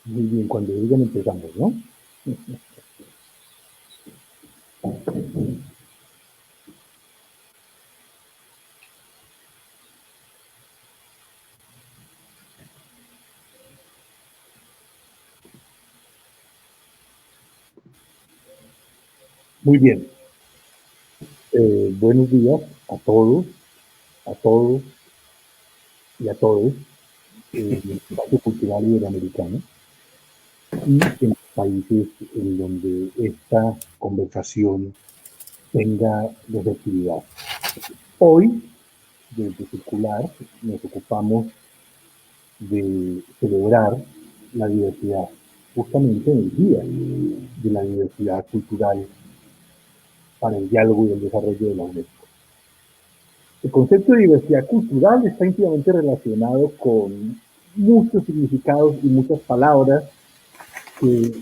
Muy bien, cuando digan empezamos, ¿no? Muy bien. Buenos días a todos y a todos en el espacio cultural iberoamericano y en los países en donde esta conversación tenga receptividad. Hoy, desde Circular, nos ocupamos de celebrar la diversidad, justamente en el Día de la Diversidad Cultural para el Diálogo y el Desarrollo de la UNESCO. El concepto de diversidad cultural está íntimamente relacionado con muchos significados y muchas palabras que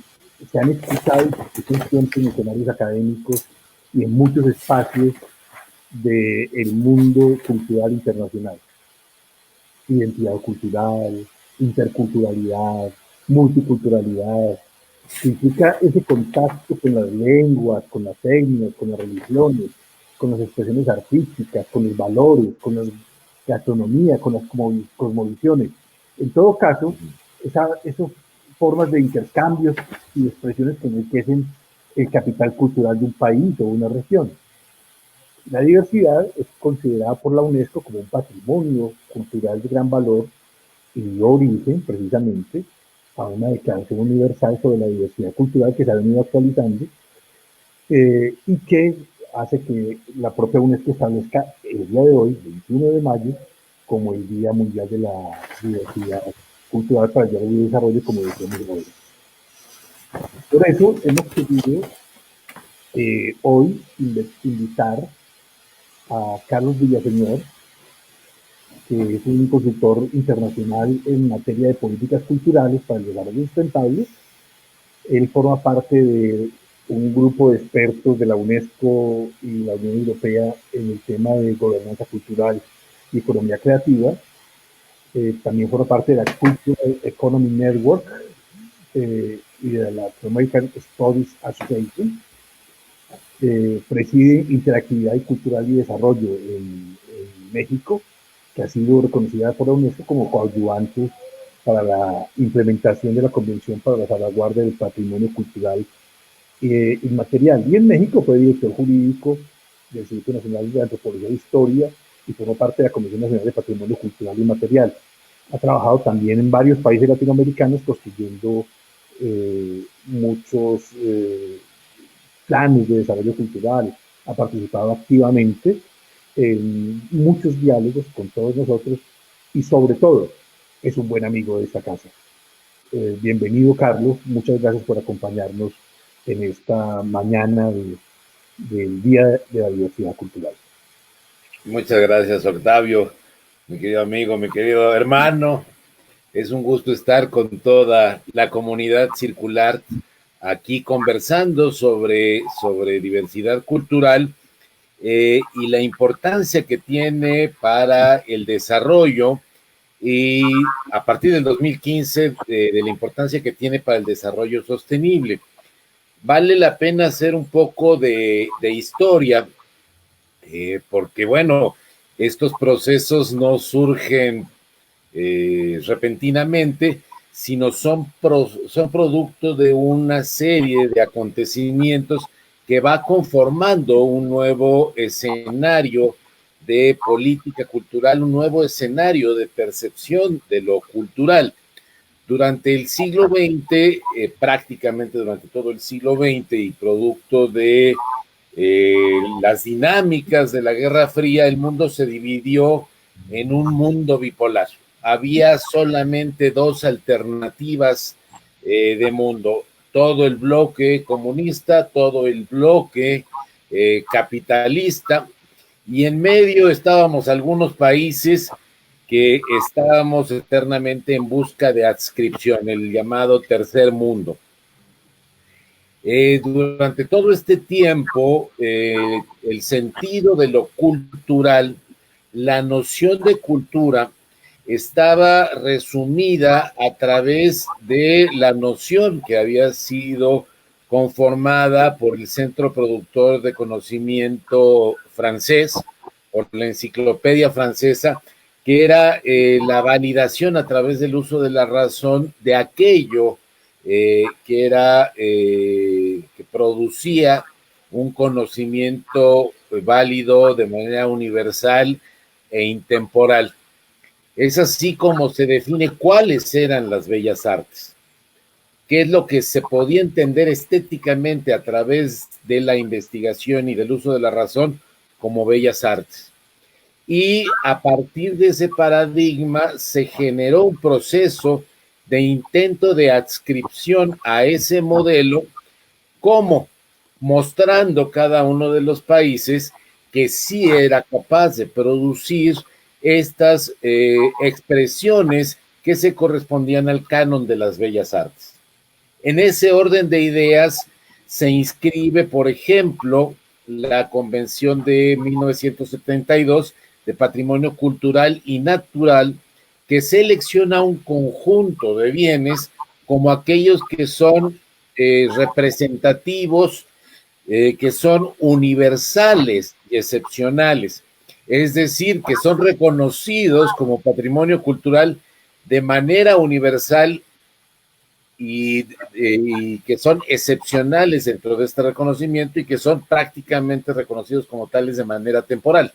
se han escuchado y persisten siempre en escenarios académicos y en muchos espacios del mundo cultural internacional. Identidad cultural, interculturalidad, multiculturalidad, que implica ese contacto con las lenguas, con las etnias, con las religiones, con las expresiones artísticas, con los valores, con la gastronomía, con las cosmovisiones. En todo caso, esas formas de intercambios y expresiones que enriquecen el capital cultural de un país o una región. La diversidad es considerada por la UNESCO como un patrimonio cultural de gran valor y dio origen precisamente a una declaración universal sobre la diversidad cultural que se ha venido actualizando y que hace que la propia UNESCO establezca el día de hoy, 21 de mayo, como el Día Mundial de la Diversidad Cultural para el Diálogo y Desarrollo, como decíamos hoy. Por eso hemos querido hoy invitar a Carlos Villaseñor, que es un consultor internacional en materia de políticas culturales para el desarrollo sustentable. Él forma parte de un grupo de expertos de la UNESCO y la Unión Europea en el tema de gobernanza cultural y economía creativa. También forma parte de la Cultural Economy Network y de la American Studies Association. Preside Interactividad y Cultural y Desarrollo en México, que ha sido reconocida por la UNESCO como coadyuvante para la implementación de la Convención para la Salvaguardia del Patrimonio Cultural Inmaterial. Y en México fue director jurídico del Instituto Nacional de Antropología e Historia y formó parte de la Comisión Nacional de Patrimonio Cultural Inmaterial. Ha trabajado también en varios países latinoamericanos construyendo muchos planes de desarrollo cultural, ha participado activamente en muchos diálogos con todos nosotros y sobre todo es un buen amigo de esta casa. Bienvenido, Carlos, muchas gracias por acompañarnos en esta mañana del Día de la Diversidad Cultural. Muchas gracias, Octavio, mi querido amigo, mi querido hermano. Es un gusto estar con toda la comunidad circular aquí conversando sobre diversidad cultural y la importancia que tiene para el desarrollo y a partir del 2015 de la importancia que tiene para el desarrollo sostenible. Vale la pena hacer un poco de historia porque bueno, estos procesos no surgen repentinamente, sino son producto de una serie de acontecimientos que va conformando un nuevo escenario de política cultural, un nuevo escenario de percepción de lo cultural. Durante el siglo XX, prácticamente durante todo el siglo XX y producto de las dinámicas de la Guerra Fría, el mundo se dividió en un mundo bipolar. Había solamente dos alternativas de mundo, todo el bloque comunista, todo el bloque capitalista, y en medio estábamos algunos países que estábamos eternamente en busca de adscripción, el llamado tercer mundo. Durante todo este tiempo, el sentido de lo cultural, la noción de cultura, estaba resumida a través de la noción que había sido conformada por el Centro Productor de Conocimiento francés, por la Enciclopedia Francesa, que era la validación a través del uso de la razón de aquello que era que producía un conocimiento válido de manera universal e intemporal. Es así como se define cuáles eran las bellas artes, qué es lo que se podía entender estéticamente a través de la investigación y del uso de la razón como bellas artes. Y a partir de ese paradigma se generó un proceso de intento de adscripción a ese modelo, como mostrando cada uno de los países que sí era capaz de producir estas expresiones que se correspondían al canon de las bellas artes. En ese orden de ideas se inscribe, por ejemplo, la Convención de 1972 de Patrimonio Cultural y Natural, que selecciona un conjunto de bienes como aquellos que son representativos, que son universales y excepcionales, es decir, que son reconocidos como patrimonio cultural de manera universal y que son excepcionales dentro de este reconocimiento y que son prácticamente reconocidos como tales de manera temporal.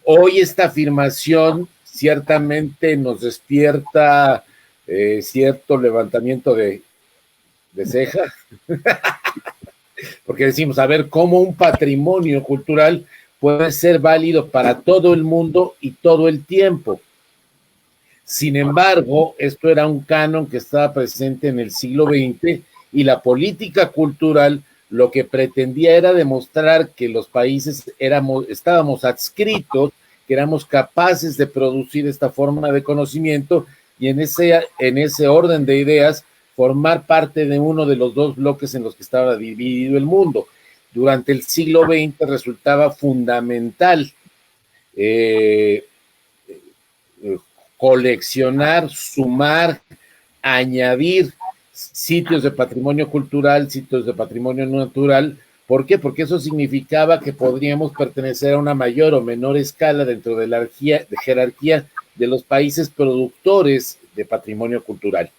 Hoy esta afirmación ciertamente nos despierta cierto levantamiento de ceja, porque decimos, a ver, ¿cómo un patrimonio cultural puede ser válido para todo el mundo y todo el tiempo? Sin embargo, esto era un canon que estaba presente en el siglo XX y la política cultural lo que pretendía era demostrar que los países estábamos adscritos, que éramos capaces de producir esta forma de conocimiento y en ese orden de ideas formar parte de uno de los dos bloques en los que estaba dividido el mundo. Durante el siglo XX resultaba fundamental coleccionar, sumar, añadir sitios de patrimonio cultural, sitios de patrimonio natural. ¿Por qué? Porque eso significaba que podríamos pertenecer a una mayor o menor escala dentro de la jerarquía de los países productores de patrimonio cultural.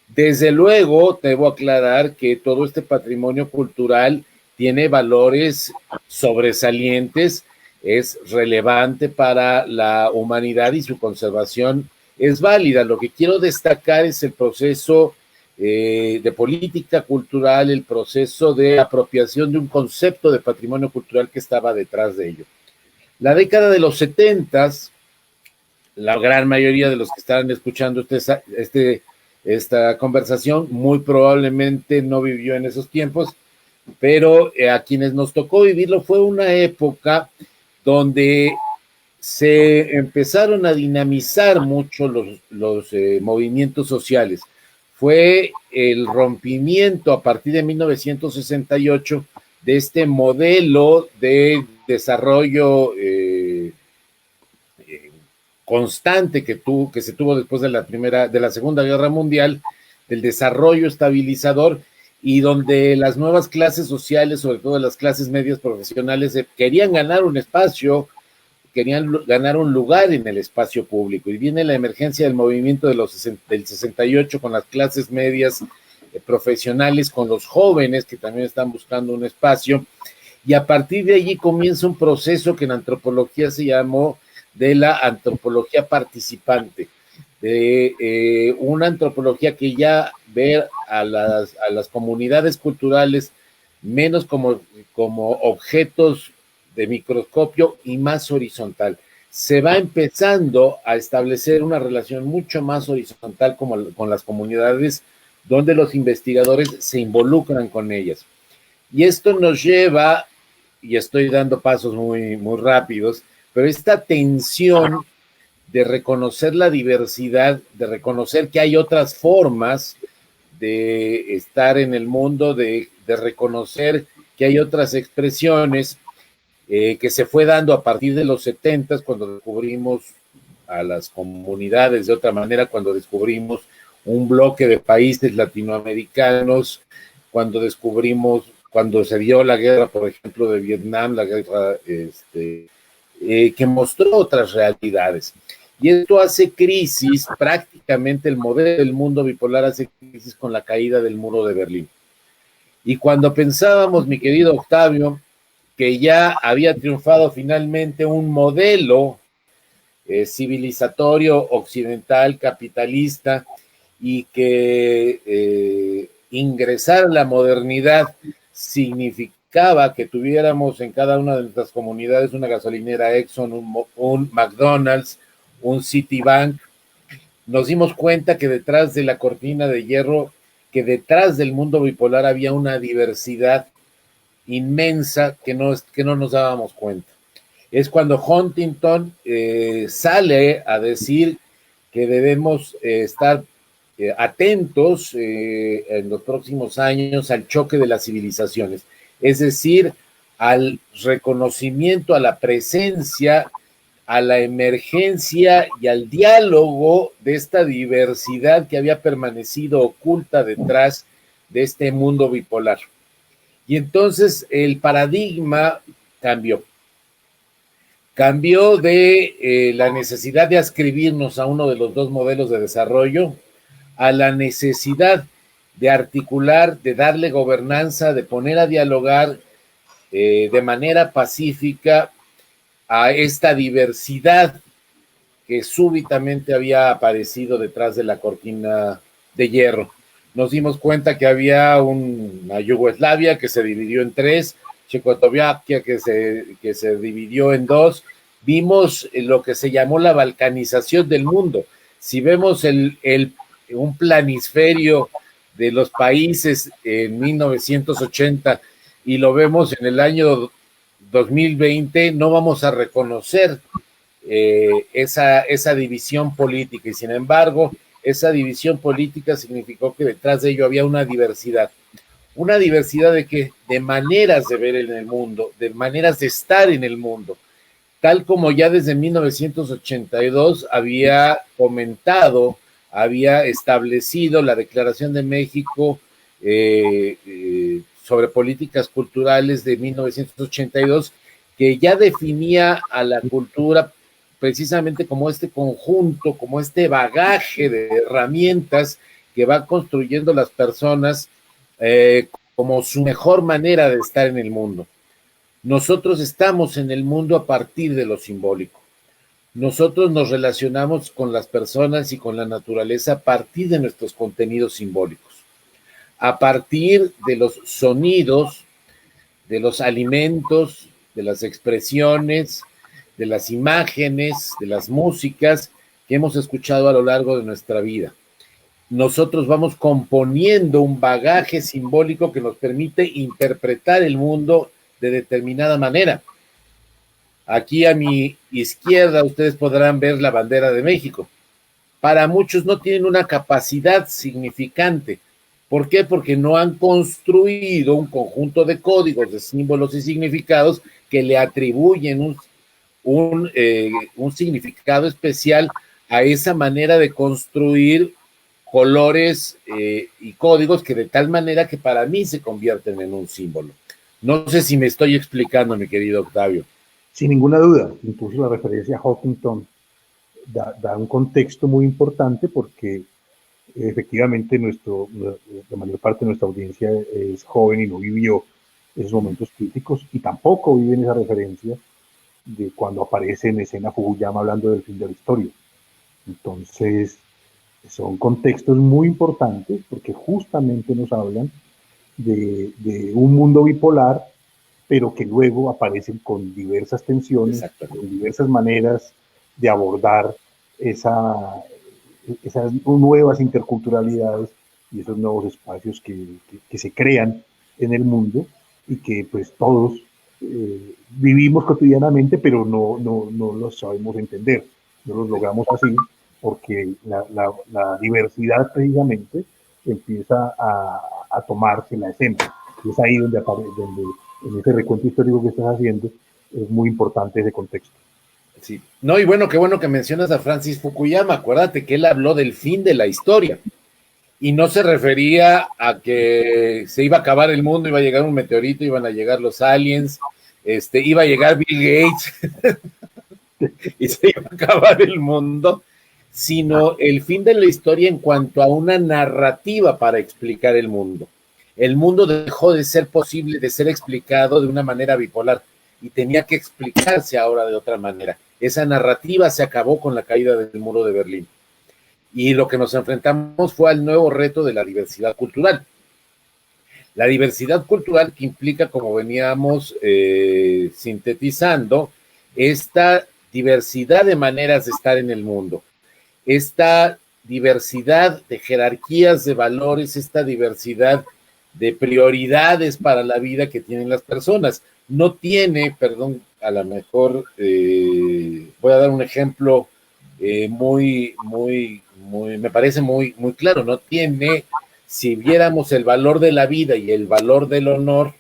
Desde luego, debo aclarar que todo este patrimonio cultural tiene valores sobresalientes, es relevante para la humanidad y su conservación es válida. Lo que quiero destacar es el proceso de política cultural, el proceso de apropiación de un concepto de patrimonio cultural que estaba detrás de ello. La década de los 70s, la gran mayoría de los que estaban escuchando esta conversación muy probablemente no vivió en esos tiempos, pero a quienes nos tocó vivirlo fue una época donde se empezaron a dinamizar mucho los movimientos sociales. Fue el rompimiento a partir de 1968 de este modelo de desarrollo constante que se tuvo después de la Segunda Guerra Mundial, del desarrollo estabilizador, y donde las nuevas clases sociales, sobre todo las clases medias profesionales, querían ganar un espacio, querían ganar un lugar en el espacio público. Y viene la emergencia del movimiento del 68 con las clases medias profesionales, con los jóvenes que también están buscando un espacio. Y a partir de allí comienza un proceso que en antropología se llamó de la antropología participante, de una antropología que ya ve a las comunidades culturales menos como objetos de microscopio y más horizontal. Se va empezando a establecer una relación mucho más horizontal con las comunidades donde los investigadores se involucran con ellas. Y esto nos lleva, y estoy dando pasos muy, muy rápidos, pero esta tensión de reconocer la diversidad, de reconocer que hay otras formas de estar en el mundo, de reconocer que hay otras expresiones que se fue dando a partir de los 70s, cuando descubrimos a las comunidades de otra manera cuando descubrimos un bloque de países latinoamericanos, cuando se dio la guerra, por ejemplo, de Vietnam, la guerra que mostró otras realidades. Y esto hace crisis, prácticamente el modelo del mundo bipolar hace crisis con la caída del muro de Berlín. Y cuando pensábamos, mi querido Octavio, que ya había triunfado finalmente un modelo civilizatorio occidental capitalista y que ingresar a la modernidad significaba que tuviéramos en cada una de nuestras comunidades una gasolinera Exxon, un McDonald's, un Citibank, nos dimos cuenta que detrás de la cortina de hierro, que detrás del mundo bipolar había una diversidad inmensa que no nos dábamos cuenta. Es cuando Huntington sale a decir que debemos estar atentos en los próximos años al choque de las civilizaciones, es decir, al reconocimiento, a la presencia, a la emergencia y al diálogo de esta diversidad que había permanecido oculta detrás de este mundo bipolar. Y entonces el paradigma cambió. Cambió de la necesidad de adscribirnos a uno de los dos modelos de desarrollo a la necesidad de articular, de darle gobernanza, de poner a dialogar de manera pacífica a esta diversidad que súbitamente había aparecido detrás de la cortina de hierro. Nos dimos cuenta que había una Yugoslavia que se dividió en tres, Checoslovaquia que se dividió en dos. Vimos lo que se llamó la balcanización del mundo. Si vemos un planisferio de los países en 1980 y lo vemos en el año 2020, no vamos a reconocer esa división política, y sin embargo, esa división política significó que detrás de ello había una diversidad. ¿Una diversidad de qué? De maneras de ver en el mundo, de maneras de estar en el mundo, tal como ya desde 1982 había comentado, había establecido la Declaración de México sobre políticas culturales de 1982, que ya definía a la cultura precisamente como este conjunto, como este bagaje de herramientas que va construyendo las personas como su mejor manera de estar en el mundo. Nosotros estamos en el mundo a partir de lo simbólico. Nosotros nos relacionamos con las personas y con la naturaleza a partir de nuestros contenidos simbólicos, a partir de los sonidos, de los alimentos, de las expresiones, de las imágenes, de las músicas que hemos escuchado a lo largo de nuestra vida. Nosotros vamos componiendo un bagaje simbólico que nos permite interpretar el mundo de determinada manera. Aquí a mi izquierda ustedes podrán ver la bandera de México. Para muchos no tienen una capacidad significante. ¿Por qué? Porque no han construido un conjunto de códigos, de símbolos y significados que le atribuyen un significado especial a esa manera de construir colores y códigos que de tal manera que para mí se convierten en un símbolo. No sé si me estoy explicando, mi querido Octavio. Sin ninguna duda, incluso la referencia a Huntington da un contexto muy importante porque efectivamente la mayor parte de nuestra audiencia es joven y no vivió esos momentos críticos y tampoco viven esa referencia de cuando aparece en escena Fukuyama hablando del fin de la historia. Entonces, son contextos muy importantes porque justamente nos hablan de un mundo bipolar, pero que luego aparecen con diversas tensiones, con diversas maneras de abordar esas nuevas interculturalidades y esos nuevos espacios que se crean en el mundo y que pues todos vivimos cotidianamente, pero no los sabemos entender, no los logramos así, porque la diversidad precisamente empieza a tomarse la escena. Y es ahí donde en ese recuento histórico que estás haciendo es muy importante ese contexto. Sí. No, y bueno, qué bueno que mencionas a Francis Fukuyama. Acuérdate que él habló del fin de la historia y no se refería a que se iba a acabar el mundo, iba a llegar un meteorito, iban a llegar los aliens, iba a llegar Bill Gates y se iba a acabar el mundo, sino el fin de la historia en cuanto a una narrativa para explicar el mundo. El mundo dejó de ser posible de ser explicado de una manera bipolar y tenía que explicarse ahora de otra manera. Esa narrativa se acabó con la caída del muro de Berlín. Y lo que nos enfrentamos fue al nuevo reto de la diversidad cultural. La diversidad cultural que implica, como veníamos sintetizando, esta diversidad de maneras de estar en el mundo, esta diversidad de jerarquías de valores, esta diversidad de prioridades para la vida que tienen las personas. No tiene, perdón, a lo mejor voy a dar un ejemplo me parece muy claro, no tiene, si viéramos el valor de la vida y el valor del honor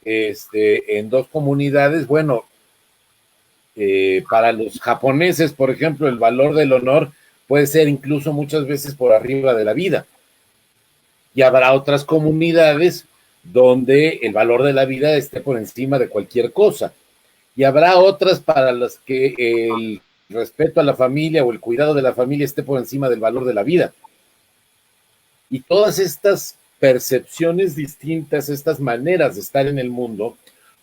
en dos comunidades, bueno, para los japoneses, por ejemplo, el valor del honor puede ser incluso muchas veces por arriba de la vida. Y habrá otras comunidades donde el valor de la vida esté por encima de cualquier cosa. Y habrá otras para las que el respeto a la familia o el cuidado de la familia esté por encima del valor de la vida. Y todas estas percepciones distintas, estas maneras de estar en el mundo,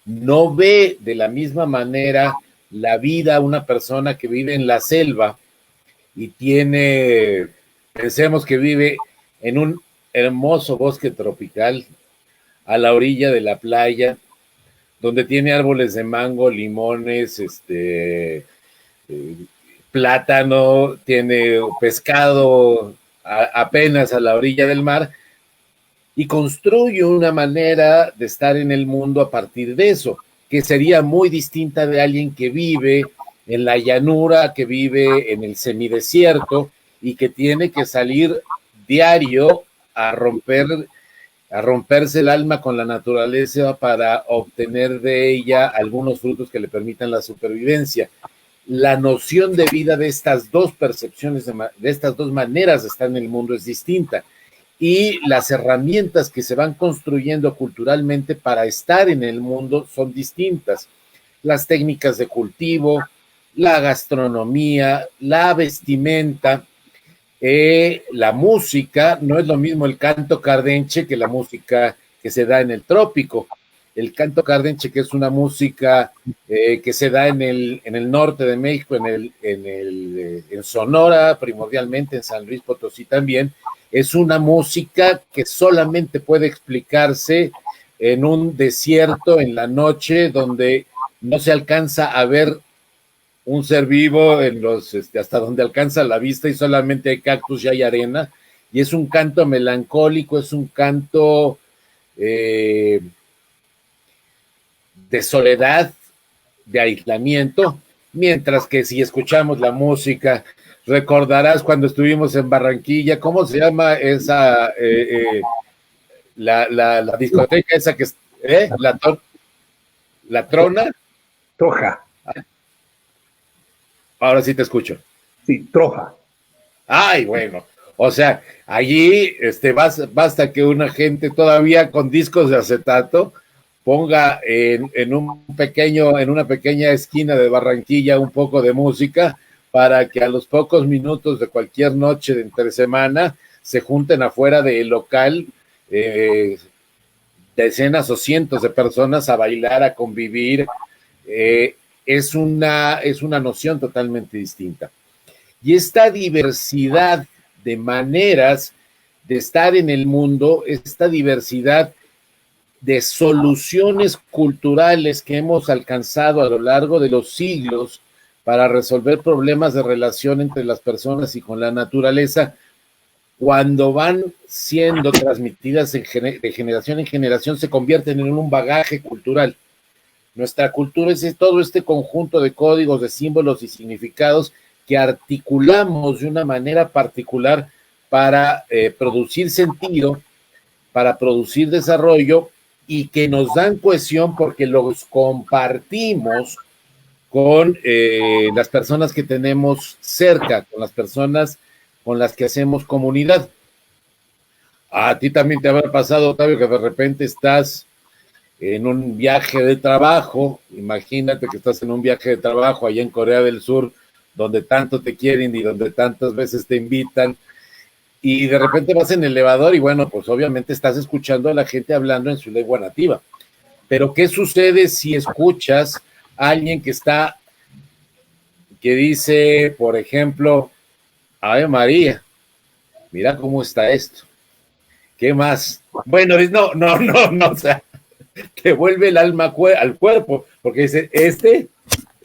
no ve de la misma manera la vida una persona que vive en la selva y tiene, pensemos que vive en un hermoso bosque tropical a la orilla de la playa, donde tiene árboles de mango, limones, plátano, tiene pescado apenas a la orilla del mar, y construye una manera de estar en el mundo a partir de eso, que sería muy distinta de alguien que vive en la llanura, que vive en el semidesierto y que tiene que salir diario a romperse el alma con la naturaleza para obtener de ella algunos frutos que le permitan la supervivencia. La noción de vida de estas dos percepciones, de estas dos maneras de estar en el mundo es distinta. Y las herramientas que se van construyendo culturalmente para estar en el mundo son distintas. Las técnicas de cultivo, la gastronomía, la vestimenta, la música. No es lo mismo el canto cardenche que la música que se da en el trópico. El canto cardenche, que es una música que se da en el norte de México, en Sonora primordialmente, en San Luis Potosí también, es una música que solamente puede explicarse en un desierto en la noche donde no se alcanza a ver un ser vivo hasta donde alcanza la vista y solamente hay cactus y hay arena, y es un canto melancólico, es un canto de soledad, de aislamiento, mientras que si escuchamos la música, recordarás cuando estuvimos en Barranquilla, ¿cómo se llama esa, la discoteca esa que es, la Trona? Troja. Ahora sí te escucho. Sí, Troja. Ay, bueno, o sea, allí basta que una gente todavía con discos de acetato ponga en una pequeña esquina de Barranquilla un poco de música para que a los pocos minutos de cualquier noche de entre semana se junten afuera del local decenas o cientos de personas a bailar, a convivir. Es una noción totalmente distinta. Y esta diversidad de maneras de estar en el mundo, esta diversidad de soluciones culturales que hemos alcanzado a lo largo de los siglos para resolver problemas de relación entre las personas y con la naturaleza, cuando van siendo transmitidas de generación en generación, se convierten en un bagaje cultural. Nuestra cultura es todo este conjunto de códigos, de símbolos y significados que articulamos de una manera particular para producir sentido, para producir desarrollo y que nos dan cohesión porque los compartimos con las personas que tenemos cerca, con las personas con las que hacemos comunidad. A ti también te habrá pasado, Octavio, que de repente estás en un viaje de trabajo. Imagínate que estás en un viaje de trabajo allá en Corea del Sur, donde tanto te quieren y donde tantas veces te invitan, y de repente vas en el elevador y bueno, pues obviamente estás escuchando a la gente hablando en su lengua nativa. Pero ¿qué sucede si escuchas a alguien que dice, por ejemplo, Ave María, mira cómo está esto? ¿Qué más? Bueno, no, o sea, te vuelve el alma al cuerpo, porque dice,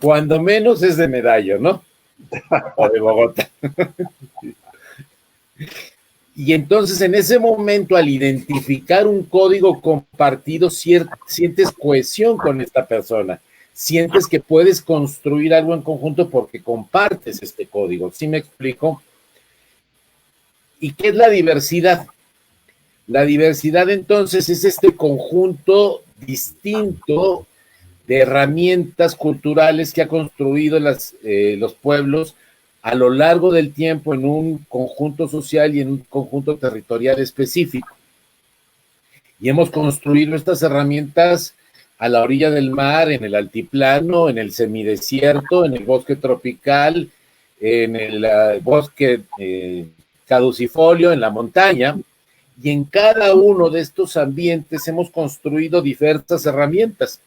cuando menos es de Medallo, ¿no? O de Bogotá. Y entonces en ese momento, al identificar un código compartido, sientes cohesión con esta persona, sientes que puedes construir algo en conjunto porque compartes este código. ¿Sí me explico? ¿Y qué es la diversidad? La diversidad entonces es este conjunto distinto de herramientas culturales que ha construido los pueblos a lo largo del tiempo en un conjunto social y en un conjunto territorial específico. Y hemos construido estas herramientas a la orilla del mar, en el altiplano, en el semidesierto, en el bosque tropical, en el bosque caducifolio, en la montaña, y en cada uno de estos ambientes hemos construido diversas herramientas.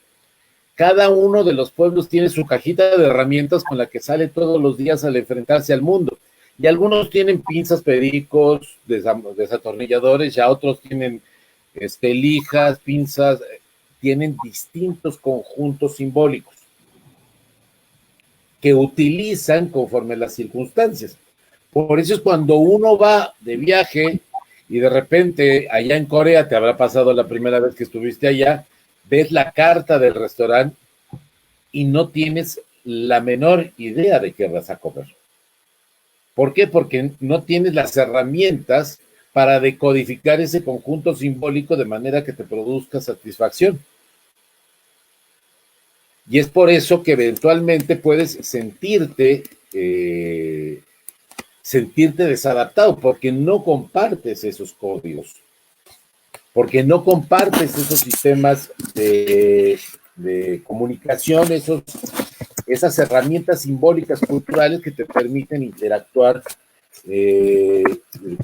Cada uno de los pueblos tiene su cajita de herramientas con la que sale todos los días al enfrentarse al mundo. Y algunos tienen pinzas, pericos, desatornilladores, ya otros tienen lijas, pinzas, tienen distintos conjuntos simbólicos que utilizan conforme las circunstancias. Por eso es cuando uno va de viaje y de repente allá en Corea, te habrá pasado la primera vez que estuviste allá, ves la carta del restaurante y no tienes la menor idea de qué vas a comer. ¿Por qué? Porque no tienes las herramientas para decodificar ese conjunto simbólico de manera que te produzca satisfacción. Y es por eso que eventualmente puedes sentirte desadaptado, porque no compartes esos códigos, porque no compartes esos sistemas de comunicación, esas herramientas simbólicas culturales que te permiten interactuar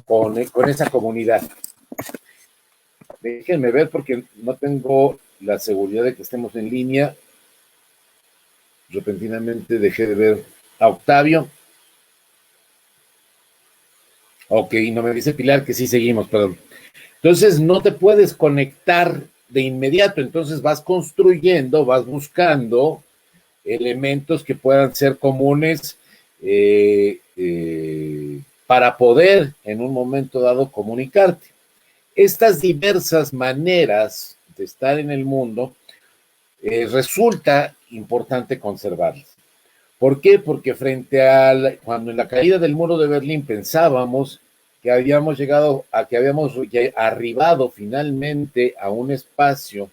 con esa comunidad. Déjenme ver porque no tengo la seguridad de que estemos en línea. Repentinamente dejé de ver a Octavio. Ok, no me dice Pilar que sí seguimos, perdón. Entonces no te puedes conectar de inmediato, entonces vas construyendo, vas buscando elementos que puedan ser comunes para poder en un momento dado comunicarte. Estas diversas maneras de estar en el mundo resulta importante conservarlas. ¿Por qué? Porque cuando en la caída del muro de Berlín pensábamos que habíamos arribado finalmente a un espacio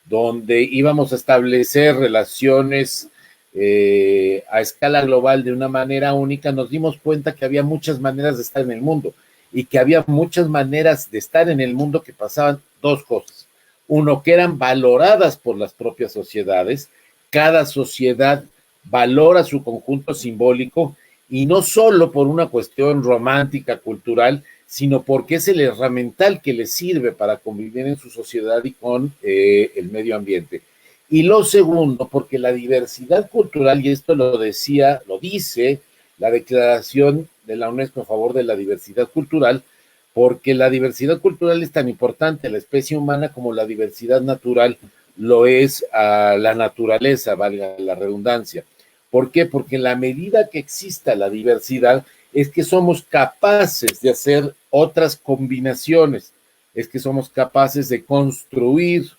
donde íbamos a establecer relaciones a escala global de una manera única, nos dimos cuenta que había muchas maneras de estar en el mundo y que había muchas maneras de estar en el mundo que pasaban dos cosas. Uno, que eran valoradas por las propias sociedades. Cada sociedad valora su conjunto simbólico y no solo por una cuestión romántica, cultural, sino porque es el herramental que les sirve para convivir en su sociedad y con el medio ambiente. Y lo segundo, porque la diversidad cultural, y esto lo dice la Declaración de la UNESCO a favor de la diversidad cultural, porque la diversidad cultural es tan importante a la especie humana como la diversidad natural lo es a la naturaleza, valga la redundancia. ¿Por qué? Porque en la medida que exista la diversidad es que somos capaces de hacer otras combinaciones, es que somos capaces de construir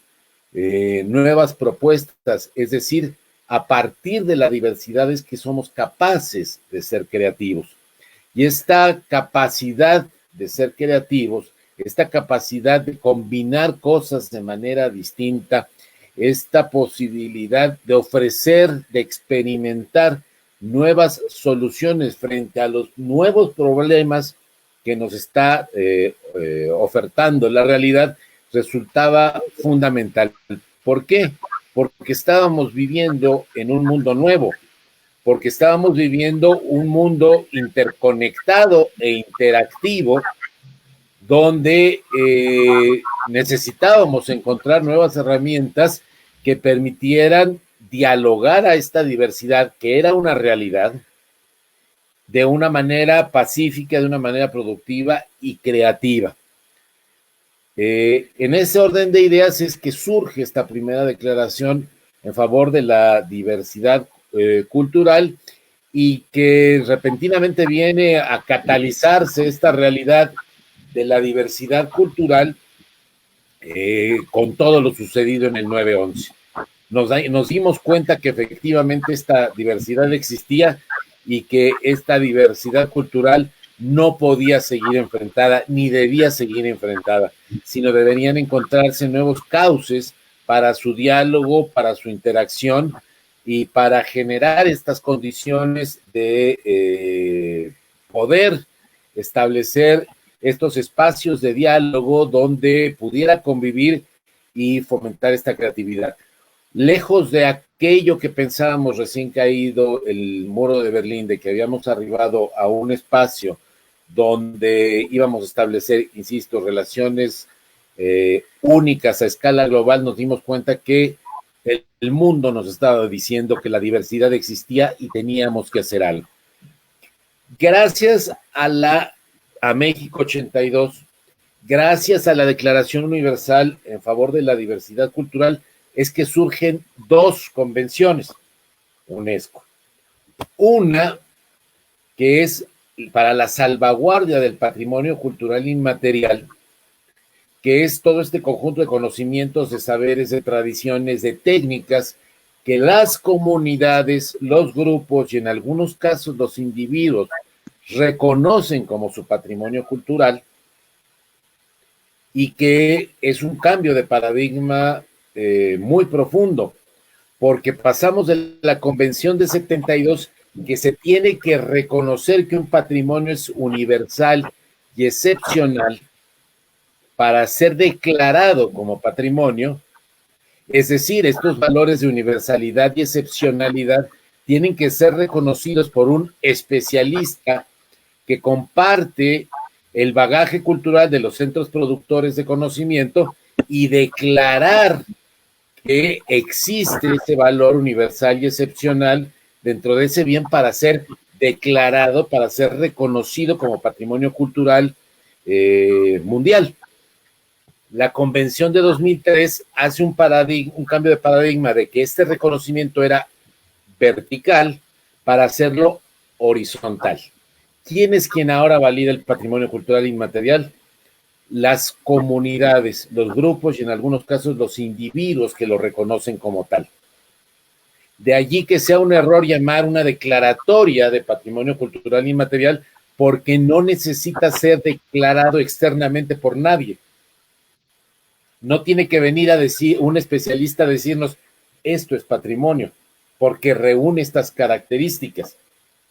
nuevas propuestas, es decir, a partir de la diversidad es que somos capaces de ser creativos. Y esta capacidad de ser creativos, esta capacidad de combinar cosas de manera distinta, esta posibilidad de ofrecer, de experimentar nuevas soluciones frente a los nuevos problemas que nos está ofertando la realidad, resultaba fundamental. ¿Por qué? Porque estábamos viviendo en un mundo nuevo, porque estábamos viviendo un mundo interconectado e interactivo, donde necesitábamos encontrar nuevas herramientas que permitieran dialogar a esta diversidad, que era una realidad, de una manera pacífica, de una manera productiva y creativa. En ese orden de ideas es que surge esta primera declaración en favor de la diversidad cultural, y que repentinamente viene a catalizarse esta realidad de la diversidad cultural con todo lo sucedido en el 9/11. Nos dimos cuenta que efectivamente esta diversidad existía y que esta diversidad cultural no podía seguir enfrentada, ni debía seguir enfrentada, sino deberían encontrarse nuevos cauces para su diálogo, para su interacción y para generar estas condiciones de poder establecer estos espacios de diálogo donde pudiera convivir y fomentar esta creatividad. Lejos de aquello que pensábamos recién caído el muro de Berlín, de que habíamos arribado a un espacio donde íbamos a establecer, insisto, relaciones únicas a escala global, nos dimos cuenta que el mundo nos estaba diciendo que la diversidad existía y teníamos que hacer algo. Gracias a México 82, gracias a la Declaración Universal en favor de la diversidad cultural, es que surgen dos convenciones UNESCO. Una que es para la salvaguardia del patrimonio cultural inmaterial, que es todo este conjunto de conocimientos, de saberes, de tradiciones, de técnicas que las comunidades, los grupos y en algunos casos los individuos reconocen como su patrimonio cultural, y que es un cambio de paradigma muy profundo, porque pasamos de la Convención de 72, que se tiene que reconocer que un patrimonio es universal y excepcional para ser declarado como patrimonio, es decir, estos valores de universalidad y excepcionalidad tienen que ser reconocidos por un especialista que comparte el bagaje cultural de los centros productores de conocimiento y declarar que existe ese valor universal y excepcional dentro de ese bien para ser declarado, para ser reconocido como patrimonio cultural mundial. La Convención de 2003 hace un cambio de paradigma de que este reconocimiento era vertical para hacerlo horizontal. ¿Quién es quien ahora valida el patrimonio cultural inmaterial? Las comunidades, los grupos y en algunos casos los individuos que lo reconocen como tal. De allí que sea un error llamar una declaratoria de patrimonio cultural inmaterial, porque no necesita ser declarado externamente por nadie. No tiene que venir a decir un especialista a decirnos esto es patrimonio, porque reúne estas características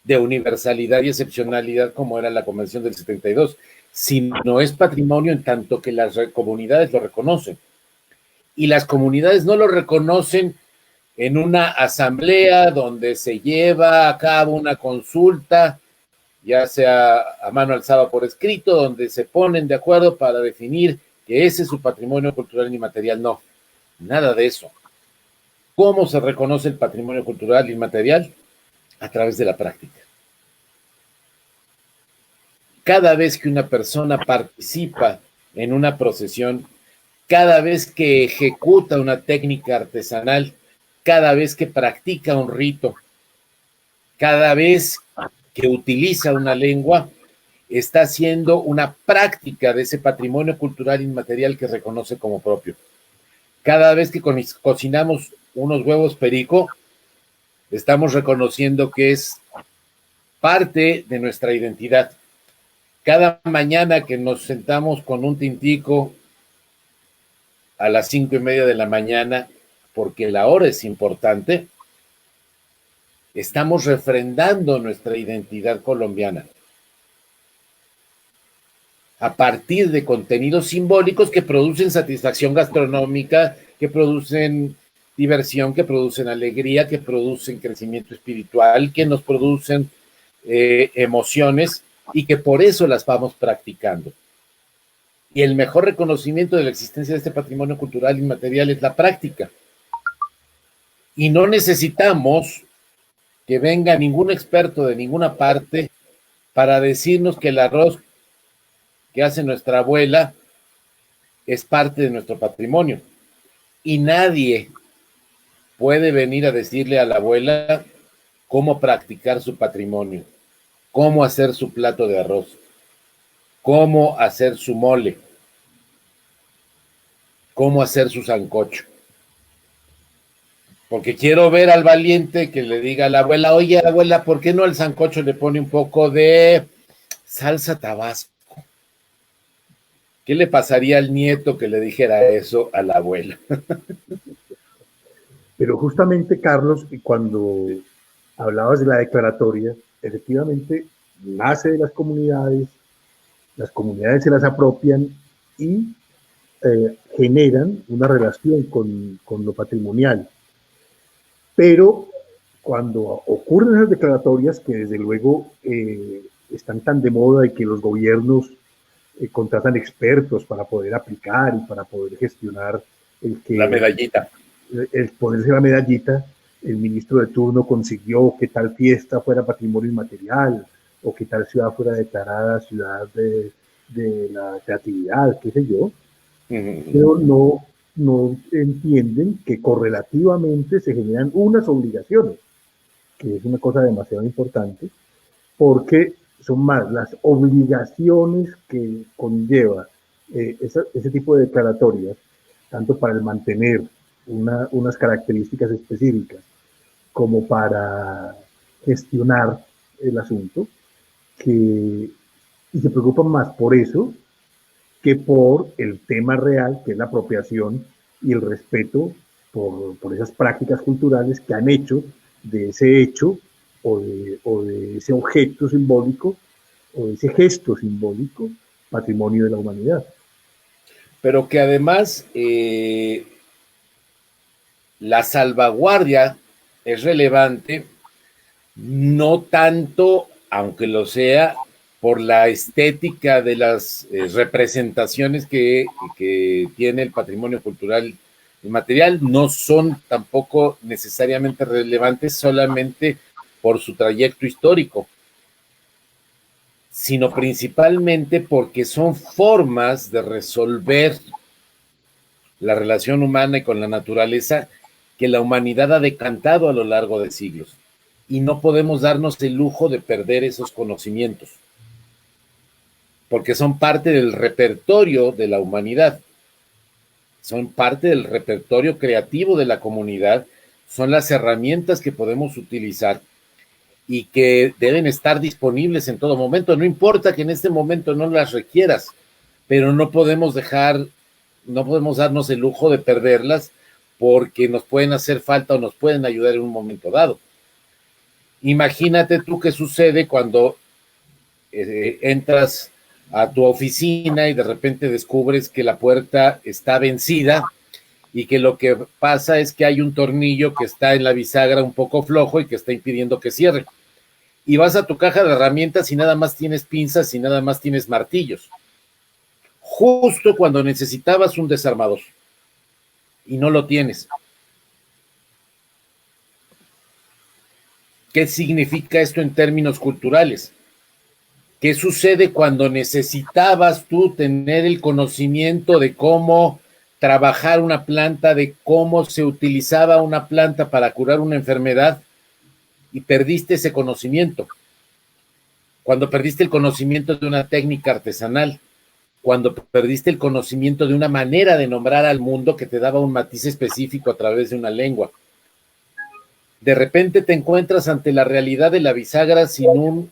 de universalidad y excepcionalidad como era la Convención del 72, sino es patrimonio en tanto que las comunidades lo reconocen. Y las comunidades no lo reconocen en una asamblea donde se lleva a cabo una consulta, ya sea a mano alzada por escrito, donde se ponen de acuerdo para definir que ese es su patrimonio cultural inmaterial. No, nada de eso. ¿Cómo se reconoce el patrimonio cultural inmaterial? A través de la práctica. Cada vez que una persona participa en una procesión, cada vez que ejecuta una técnica artesanal, cada vez que practica un rito, cada vez que utiliza una lengua, está haciendo una práctica de ese patrimonio cultural inmaterial que reconoce como propio. Cada vez que cocinamos unos huevos perico, estamos reconociendo que es parte de nuestra identidad. Cada mañana que nos sentamos con un tintico a las 5:30 de la mañana, porque la hora es importante, estamos refrendando nuestra identidad colombiana a partir de contenidos simbólicos que producen satisfacción gastronómica, que producen diversión, que producen alegría, que producen crecimiento espiritual, que nos producen emociones y que por eso las vamos practicando. Y el mejor reconocimiento de la existencia de este patrimonio cultural inmaterial es la práctica. Y no necesitamos que venga ningún experto de ninguna parte para decirnos que el arroz que hace nuestra abuela es parte de nuestro patrimonio. Y nadie puede venir a decirle a la abuela cómo practicar su patrimonio, cómo hacer su plato de arroz, cómo hacer su mole, cómo hacer su sancocho. Porque quiero ver al valiente que le diga a la abuela, oye, abuela, ¿por qué no al sancocho le pone un poco de salsa Tabasco? ¿Qué le pasaría al nieto que le dijera eso a la abuela? Pero justamente, Carlos, cuando hablabas de la declaratoria, efectivamente nace de las comunidades se las apropian y generan una relación con lo patrimonial. Pero cuando ocurren esas declaratorias, que desde luego están tan de moda y que los gobiernos contratan expertos para poder aplicar y para poder gestionar la medallita. El ponerse la medallita, el ministro de turno consiguió que tal fiesta fuera patrimonio inmaterial o que tal ciudad fuera declarada ciudad de la creatividad, qué sé yo, pero no entienden que correlativamente se generan unas obligaciones, que es una cosa demasiado importante, porque son más las obligaciones que conlleva ese tipo de declaratorias, tanto para el mantener unas características específicas como para gestionar el asunto, y se preocupan más por eso que por el tema real, que es la apropiación y el respeto por esas prácticas culturales que han hecho de ese hecho o de ese objeto simbólico o de ese gesto simbólico patrimonio de la humanidad. Pero que además la salvaguardia es relevante, no tanto, aunque lo sea, por la estética de las representaciones que tiene el patrimonio cultural inmaterial, no son tampoco necesariamente relevantes solamente por su trayecto histórico, sino principalmente porque son formas de resolver la relación humana y con la naturaleza que la humanidad ha decantado a lo largo de siglos. Y no podemos darnos el lujo de perder esos conocimientos, porque son parte del repertorio de la humanidad, son parte del repertorio creativo de la comunidad, son las herramientas que podemos utilizar y que deben estar disponibles en todo momento. No importa que en este momento no las requieras, pero no podemos darnos el lujo de perderlas porque nos pueden hacer falta o nos pueden ayudar en un momento dado. Imagínate tú qué sucede cuando entras a tu oficina y de repente descubres que la puerta está vencida y que lo que pasa es que hay un tornillo que está en la bisagra un poco flojo y que está impidiendo que cierre. Y vas a tu caja de herramientas y nada más tienes pinzas y nada más tienes martillos. Justo cuando necesitabas un desarmador y no lo tienes. ¿Qué significa esto en términos culturales? ¿Qué sucede cuando necesitabas tú tener el conocimiento de cómo trabajar una planta, de cómo se utilizaba una planta para curar una enfermedad y perdiste ese conocimiento? Cuando perdiste el conocimiento de una técnica artesanal, cuando perdiste el conocimiento de una manera de nombrar al mundo que te daba un matiz específico a través de una lengua. De repente te encuentras ante la realidad de la bisagra sin un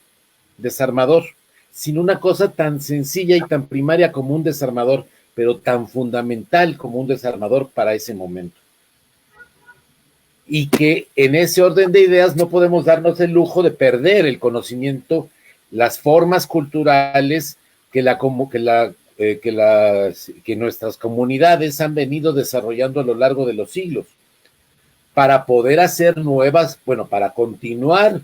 desarmador, sin una cosa tan sencilla y tan primaria como un desarmador, pero tan fundamental como un desarmador para ese momento. y que en ese orden de ideas no podemos darnos el lujo de perder el conocimiento, las formas culturales que nuestras comunidades han venido desarrollando a lo largo de los siglos, para poder hacer nuevas, bueno, para continuar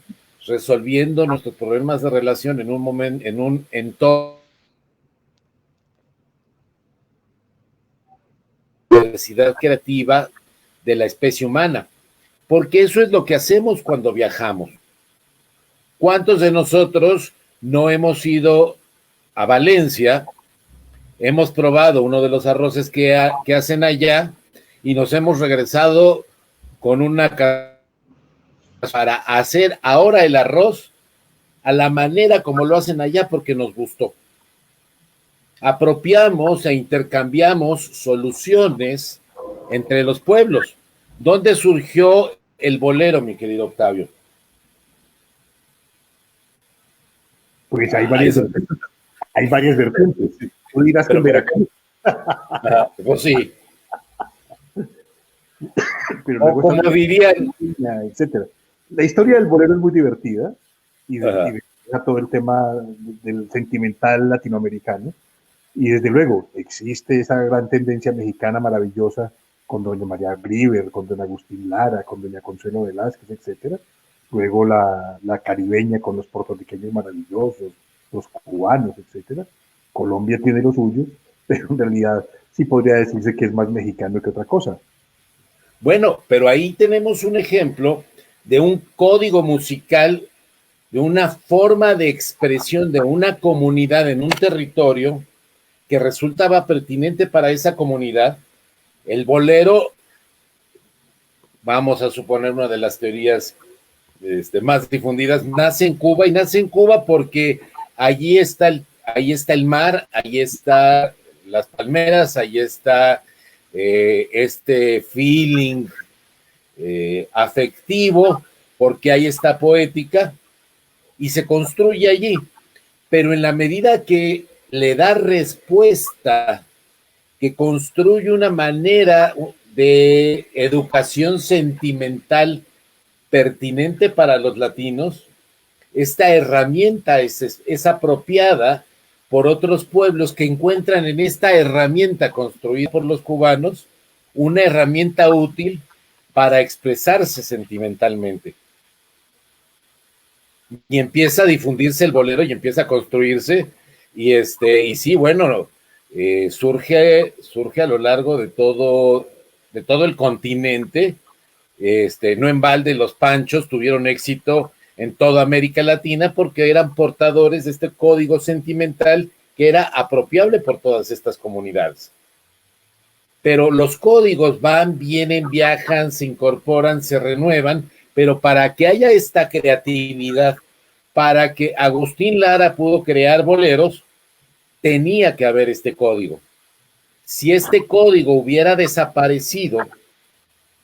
resolviendo nuestros problemas de relación en un momento, en un entorno de diversidad creativa de la especie humana, porque eso es lo que hacemos cuando viajamos. ¿Cuántos de nosotros no hemos ido a Valencia, hemos probado uno de los arroces que hacen allá y nos hemos regresado con una para hacer ahora el arroz a la manera como lo hacen allá porque nos gustó? Apropiamos e intercambiamos soluciones entre los pueblos. ¿Dónde surgió el bolero, mi querido Octavio? Pues hay varias vertientes. Tú dirás que en Veracruz. Pues sí. Pero o como dirían, etcétera. La historia del bolero es muy divertida y todo el tema del sentimental latinoamericano. Y desde luego existe esa gran tendencia mexicana maravillosa con doña María Grieber, con don Agustín Lara, con doña Consuelo Velázquez, etcétera. Luego la caribeña con los puertorriqueños maravillosos, los cubanos, etcétera. Colombia tiene lo suyo, pero en realidad sí podría decirse que es más mexicano que otra cosa. Bueno, pero ahí tenemos un ejemplo de un código musical, de una forma de expresión de una comunidad en un territorio que resultaba pertinente para esa comunidad. El bolero, vamos a suponer una de las teorías más difundidas, nace en Cuba, y nace en Cuba porque ahí está el mar, ahí está las palmeras, ahí está este feeling afectivo, porque ahí está poética, y se construye allí. Pero en la medida que le da respuesta, que construye una manera de educación sentimental pertinente para los latinos, esta herramienta es apropiada por otros pueblos que encuentran en esta herramienta construida por los cubanos una herramienta útil para expresarse sentimentalmente. Y empieza a difundirse el bolero y empieza a construirse, y sí, bueno, surge a lo largo de todo el continente. No en balde los Panchos tuvieron éxito en toda América Latina porque eran portadores de este código sentimental que era apropiable por todas estas comunidades. Pero los códigos van, vienen, viajan, se incorporan, se renuevan, pero para que haya esta creatividad, para que Agustín Lara pudo crear boleros, tenía que haber este código. Si este código hubiera desaparecido,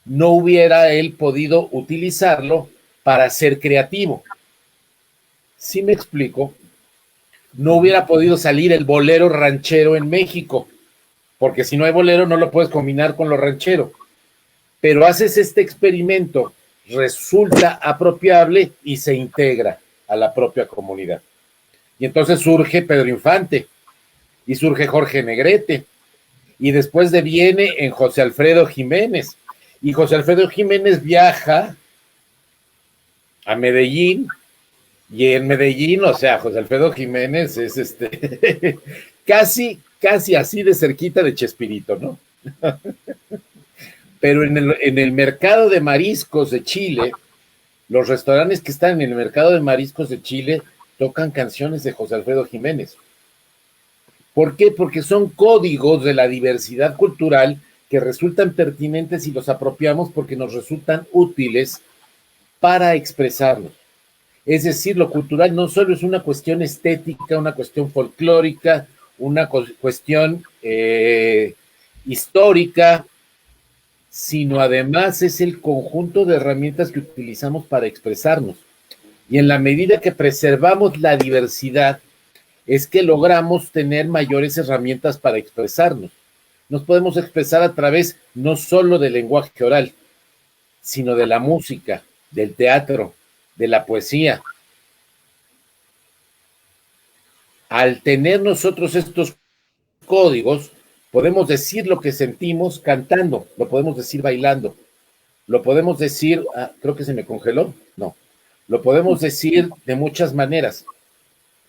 no hubiera él podido utilizarlo para ser creativo. ¿Sí me explico? No hubiera podido salir el bolero ranchero en México, porque si no hay bolero no lo puedes combinar con lo ranchero. Pero haces este experimento, resulta apropiable y se integra a la propia comunidad. Y entonces surge Pedro Infante, y surge Jorge Negrete, y después deviene en José Alfredo Jiménez. Y José Alfredo Jiménez viaja a Medellín, y en Medellín, o sea, José Alfredo Jiménez es casi así de cerquita de Chespirito, ¿no? Pero en el mercado de mariscos de Chile, los restaurantes que están en el mercado de mariscos de Chile tocan canciones de José Alfredo Jiménez. ¿Por qué? Porque son códigos de la diversidad cultural que resultan pertinentes y los apropiamos porque nos resultan útiles para expresarlos. Es decir, lo cultural no solo es una cuestión estética, una cuestión folclórica, una cuestión histórica, sino además es el conjunto de herramientas que utilizamos para expresarnos. Y en la medida que preservamos la diversidad, es que logramos tener mayores herramientas para expresarnos. Nos podemos expresar a través no solo del lenguaje oral, sino de la música, del teatro, de la poesía. Al tener nosotros estos códigos, podemos decir lo que sentimos cantando, lo podemos decir bailando, lo podemos decir, creo que se me congeló, no, lo podemos decir de muchas maneras.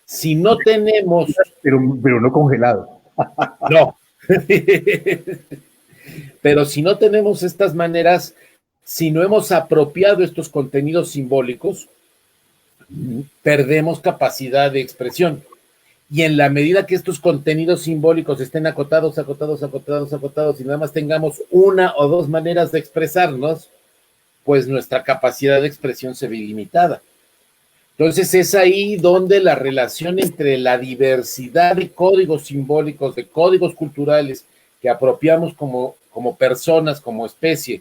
Si no tenemos... Pero no congelado. No. Pero si no tenemos estas maneras, si no hemos apropiado estos contenidos simbólicos, perdemos capacidad de expresión. Y en la medida que estos contenidos simbólicos estén acotados, y nada más tengamos una o dos maneras de expresarnos, pues nuestra capacidad de expresión se ve limitada. Entonces es ahí donde la relación entre la diversidad de códigos simbólicos, de códigos culturales que apropiamos como personas, como especie,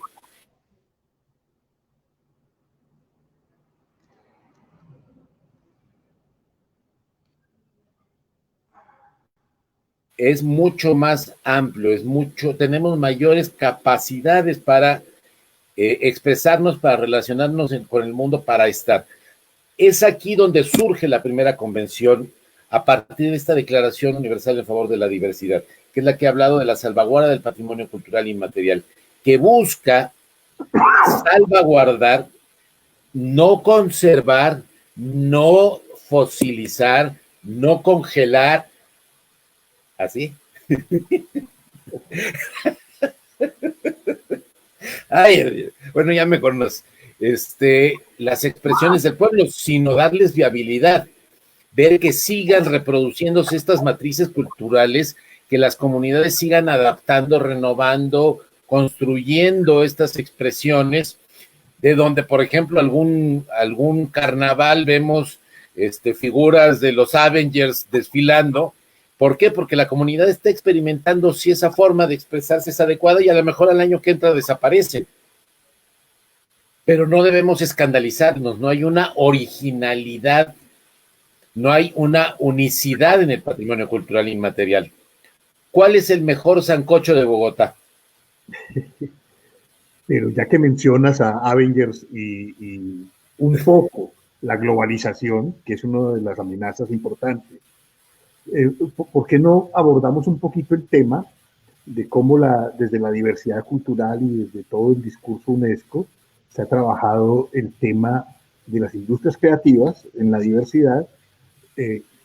es mucho más amplio, tenemos mayores capacidades para expresarnos, para relacionarnos con el mundo, para estar. Es aquí donde surge la primera convención a partir de esta Declaración Universal en favor de la diversidad, que es la que ha hablado de la salvaguarda del patrimonio cultural inmaterial, que busca salvaguardar, no conservar, no fosilizar, no congelar, así. Ay, bueno, ya me conoces. Las expresiones del pueblo, sino darles viabilidad, ver que sigan reproduciéndose estas matrices culturales, que las comunidades sigan adaptando, renovando, construyendo estas expresiones, de donde, por ejemplo, algún carnaval vemos figuras de los Avengers desfilando. ¿Por qué? Porque la comunidad está experimentando si esa forma de expresarse es adecuada y a lo mejor al año que entra desaparece. Pero no debemos escandalizarnos, no hay una originalidad, no hay una unicidad en el patrimonio cultural inmaterial. ¿Cuál es el mejor sancocho de Bogotá? Pero ya que mencionas a Avengers y un poco la globalización, que es una de las amenazas importantes, ¿por qué no abordamos un poquito el tema de cómo desde la diversidad cultural y desde todo el discurso UNESCO se ha trabajado el tema de las industrias creativas en la diversidad,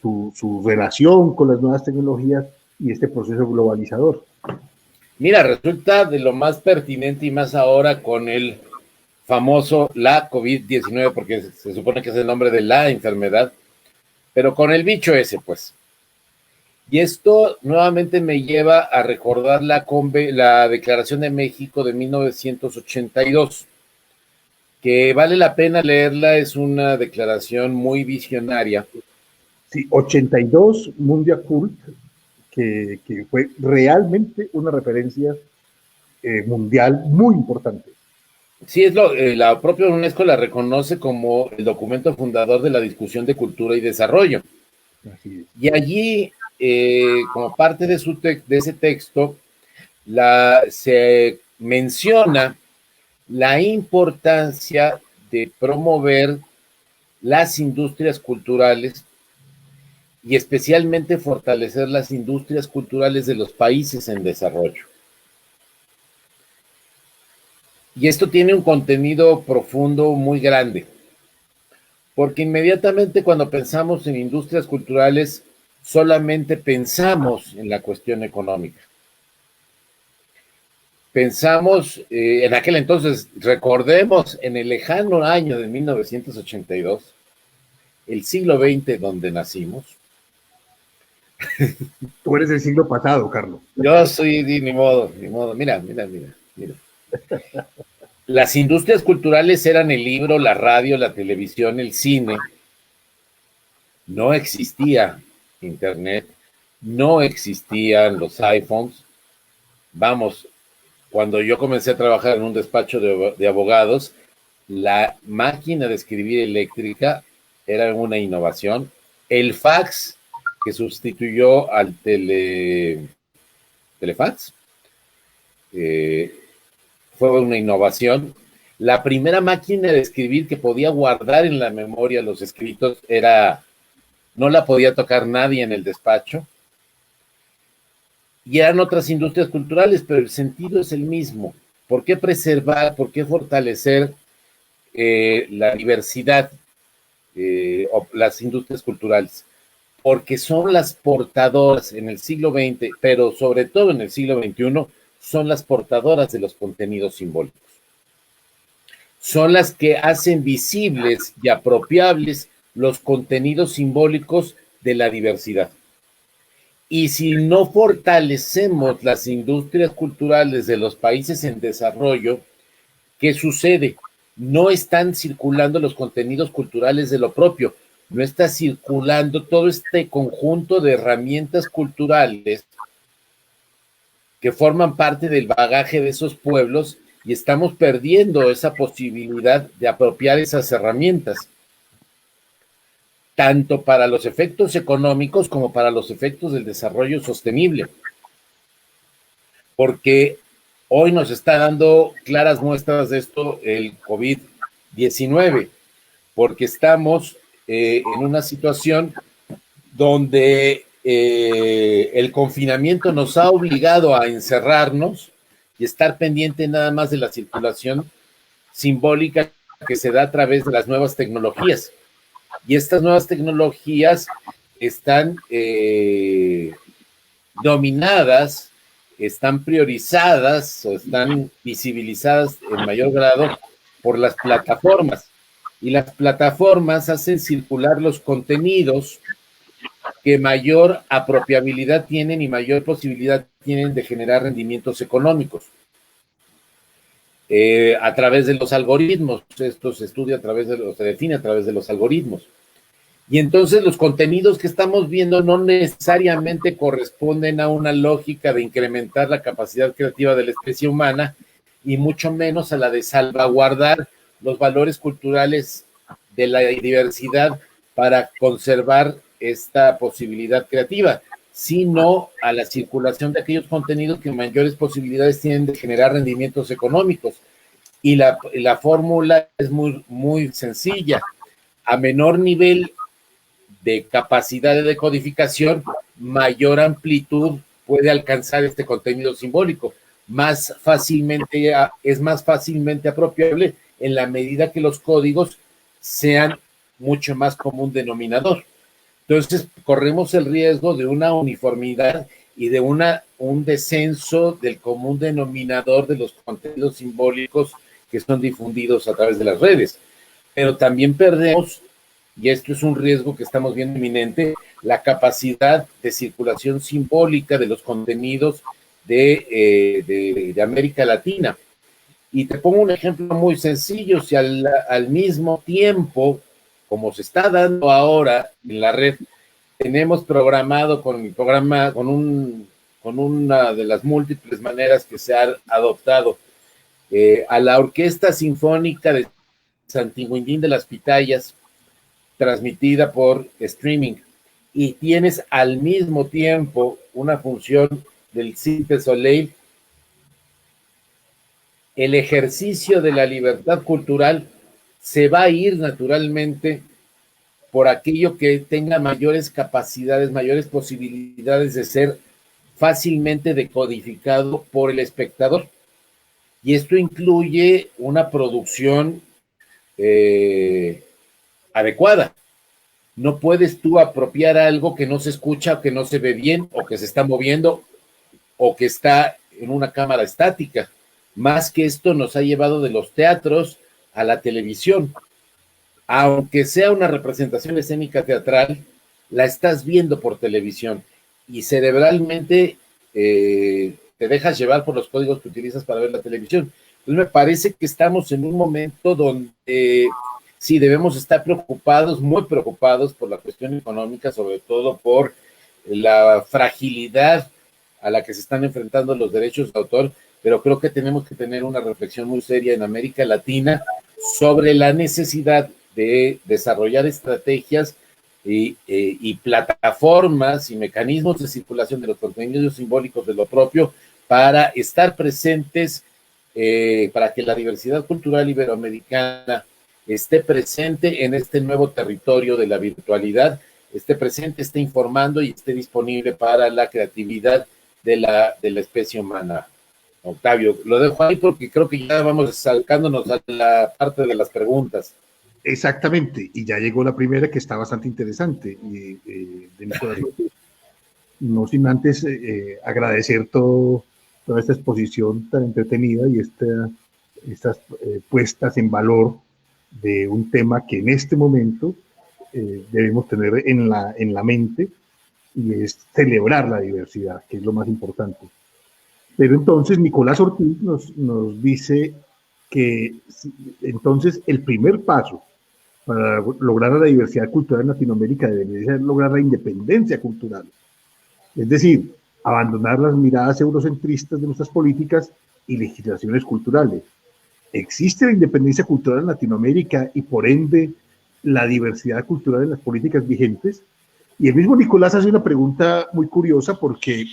su relación con las nuevas tecnologías y este proceso globalizador? Mira, resulta de lo más pertinente y más ahora con el famoso la COVID-19, porque se supone que es el nombre de la enfermedad, pero con el bicho ese, pues. Y esto nuevamente me lleva a recordar la Declaración de México de 1982, que vale la pena leerla, es una declaración muy visionaria. Sí, 82 Mundial Cult, que fue realmente una referencia mundial muy importante. Sí, la propia UNESCO la reconoce como el documento fundador de la discusión de cultura y desarrollo. Así es. Y allí, como parte de ese texto, se menciona la importancia de promover las industrias culturales y especialmente fortalecer las industrias culturales de los países en desarrollo. Y esto tiene un contenido profundo muy grande, porque inmediatamente cuando pensamos en industrias culturales, solamente pensamos en la cuestión económica. Pensamos, en aquel entonces, recordemos, en el lejano año de 1982, el siglo XX donde nacimos. Tú eres del siglo pasado, Carlos. Yo soy, ni modo. Mira. Las industrias culturales eran el libro, la radio, la televisión, el cine. No existía internet, no existían los iPhones. Vamos, cuando yo comencé a trabajar en un despacho de abogados, la máquina de escribir eléctrica era una innovación. El fax, que sustituyó al telefax, fue una innovación. La primera máquina de escribir que podía guardar en la memoria los escritos no la podía tocar nadie en el despacho. Y eran otras industrias culturales, pero el sentido es el mismo. ¿Por qué preservar, por qué fortalecer la diversidad o las industrias culturales? Porque son las portadoras en el siglo XX, pero sobre todo en el siglo XXI, son las portadoras de los contenidos simbólicos. Son las que hacen visibles y apropiables los contenidos simbólicos de la diversidad. Y si no fortalecemos las industrias culturales de los países en desarrollo, ¿qué sucede? No están circulando los contenidos culturales de lo propio, no está circulando todo este conjunto de herramientas culturales que forman parte del bagaje de esos pueblos y estamos perdiendo esa posibilidad de apropiar esas herramientas, tanto para los efectos económicos como para los efectos del desarrollo sostenible. Porque hoy nos está dando claras muestras de esto el COVID-19, porque estamos en una situación donde el confinamiento nos ha obligado a encerrarnos y estar pendiente nada más de la circulación simbólica que se da a través de las nuevas tecnologías. Y estas nuevas tecnologías están dominadas, están priorizadas o están visibilizadas en mayor grado por las plataformas. Y las plataformas hacen circular los contenidos que mayor apropiabilidad tienen y mayor posibilidad tienen de generar rendimientos económicos. A través de los algoritmos, esto se estudia a través se define a través de los algoritmos. Y entonces los contenidos que estamos viendo no necesariamente corresponden a una lógica de incrementar la capacidad creativa de la especie humana y mucho menos a la de salvaguardar los valores culturales de la diversidad para conservar esta posibilidad creativa, sino a la circulación de aquellos contenidos que mayores posibilidades tienen de generar rendimientos económicos. Y la fórmula es muy, muy sencilla. A menor nivel de capacidad de decodificación, mayor amplitud puede alcanzar este contenido simbólico. Es más fácilmente apropiable en la medida que los códigos sean mucho más común denominador. Entonces, corremos el riesgo de una uniformidad y de un descenso del común denominador de los contenidos simbólicos que son difundidos a través de las redes. Pero también perdemos, y esto es un riesgo que estamos viendo inminente, la capacidad de circulación simbólica de los contenidos de América Latina. Y te pongo un ejemplo muy sencillo: si al mismo tiempo, como se está dando ahora en la red, tenemos programado con una de las múltiples maneras que se ha adoptado a la Orquesta Sinfónica de Santiaguindín de las Pitayas, transmitida por streaming, y tienes al mismo tiempo una función del Cirque du Soleil, el ejercicio de la libertad cultural se va a ir naturalmente por aquello que tenga mayores capacidades, mayores posibilidades de ser fácilmente decodificado por el espectador. Y esto incluye una producción adecuada. No puedes tú apropiar algo que no se escucha o que no se ve bien o que se está moviendo o que está en una cámara estática. Más que esto nos ha llevado de los teatros a la televisión. Aunque sea una representación escénica teatral, la estás viendo por televisión y cerebralmente te dejas llevar por los códigos que utilizas para ver la televisión. Entonces me parece que estamos en un momento donde sí debemos estar preocupados, muy preocupados por la cuestión económica, sobre todo por la fragilidad a la que se están enfrentando los derechos de autor, pero creo que tenemos que tener una reflexión muy seria en América Latina sobre la necesidad de desarrollar estrategias y plataformas y mecanismos de circulación de los contenidos simbólicos de lo propio para estar presentes para que la diversidad cultural iberoamericana esté presente en este nuevo territorio de la virtualidad, esté presente, esté informando y esté disponible para la creatividad de la especie humana. Octavio, lo dejo ahí porque creo que ya vamos acercándonos a la parte de las preguntas. Exactamente, y ya llegó la primera que está bastante interesante, de Nicolás. No sin antes agradecer toda esta exposición tan entretenida y estas puestas en valor de un tema que en este momento debemos tener en la mente, y es celebrar la diversidad, que es lo más importante. Pero entonces Nicolás Ortiz nos dice que entonces el primer paso para lograr la diversidad cultural en Latinoamérica debería ser lograr la independencia cultural. Es decir, abandonar las miradas eurocentristas de nuestras políticas y legislaciones culturales. ¿Existe la independencia cultural en Latinoamérica y por ende la diversidad cultural en las políticas vigentes? Y el mismo Nicolás hace una pregunta muy curiosa, porque